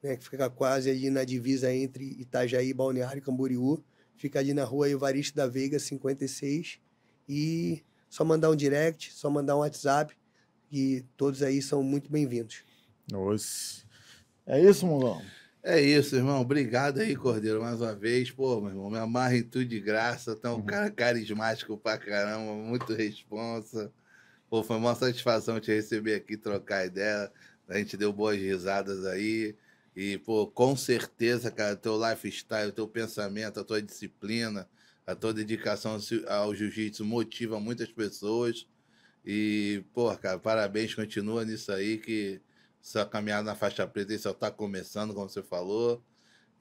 né, que fica quase ali na divisa entre Itajaí e Balneário Camboriú. Fica ali na rua Evaristo da Veiga, 56. E só mandar um direct, só mandar um WhatsApp, e todos aí são muito bem-vindos. É isso, Mongão? É isso, irmão. Obrigado aí, Cordeiro, mais uma vez. Pô, meu irmão, me amarra em tudo de graça. Tá um cara carismático pra caramba, muito responsa. Pô, foi uma satisfação te receber aqui, trocar ideia. A gente deu boas risadas aí. E, pô, com certeza, cara, teu lifestyle, teu pensamento, a tua disciplina, a tua dedicação ao jiu-jitsu motiva muitas pessoas. E, pô, cara, parabéns, continua nisso aí, que sua caminhada na faixa preta aí só tá começando, como você falou.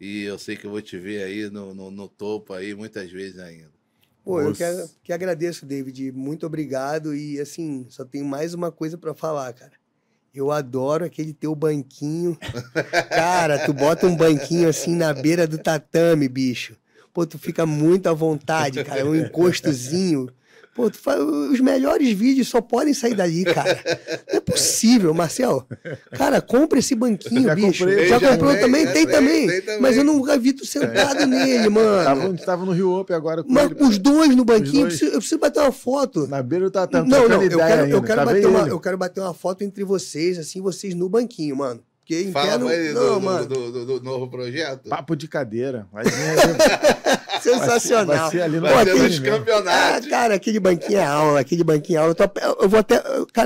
E eu sei que eu vou te ver aí no topo aí muitas vezes ainda. Pô, eu que agradeço, David. Muito obrigado. E, assim, só tenho mais uma coisa para falar, cara. Eu adoro aquele teu banquinho. Cara, tu bota um banquinho assim na beira do tatame, bicho. Pô, tu fica muito à vontade, cara. Um encostozinho. Pô, os melhores vídeos só podem sair dali, cara. Não é possível, Marcel. Cara, compra esse banquinho, bicho. Já comprou também? Tem também. Mas eu nunca vi tu sentado nele, mano. A gente tava no Rio Open agora com ele. Os dois no banquinho. Eu preciso bater uma foto. Na beira do tatame. Não, eu quero bater uma foto entre vocês, assim, vocês no banquinho, mano. Fala aí do novo projeto. Papo de cadeira. Sensacional. Vai ser ali no campeonato. Cara, aquele banquinho é aula,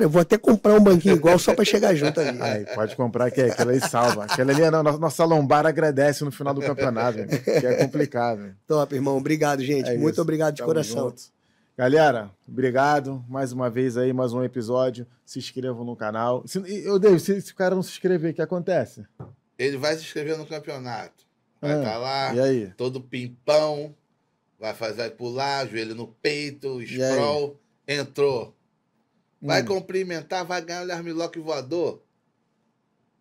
eu vou até comprar um banquinho igual só pra chegar junto ali. Aí, pode comprar, que aquela aí salva. Aquela ali, a nossa lombar agradece no final do campeonato, que é complicado. Top, irmão. Obrigado, gente. Muito obrigado de coração. Junto. Galera, obrigado mais uma vez aí, mais um episódio. Se inscrevam no canal. Se o cara não se inscrever, o que acontece? Ele vai se inscrever no campeonato. Vai estar lá, e aí? todo pimpão, vai pular, joelho no peito, sprawl, entrou. Vai cumprimentar, vai ganhar o armlock voador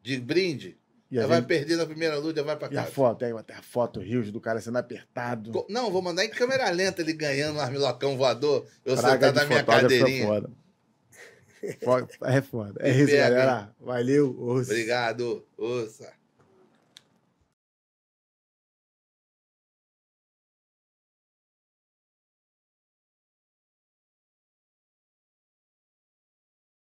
de brinde. Já vai perder na primeira luta, já vai pra casa. E a foto? Aí até a foto, rios do cara sendo apertado. Não, vou mandar em câmera lenta ele ganhando o armlocão voador. Eu sentado na minha cadeirinha. Foda. É foda. É isso, galera. Valeu. Obrigado. Ouça.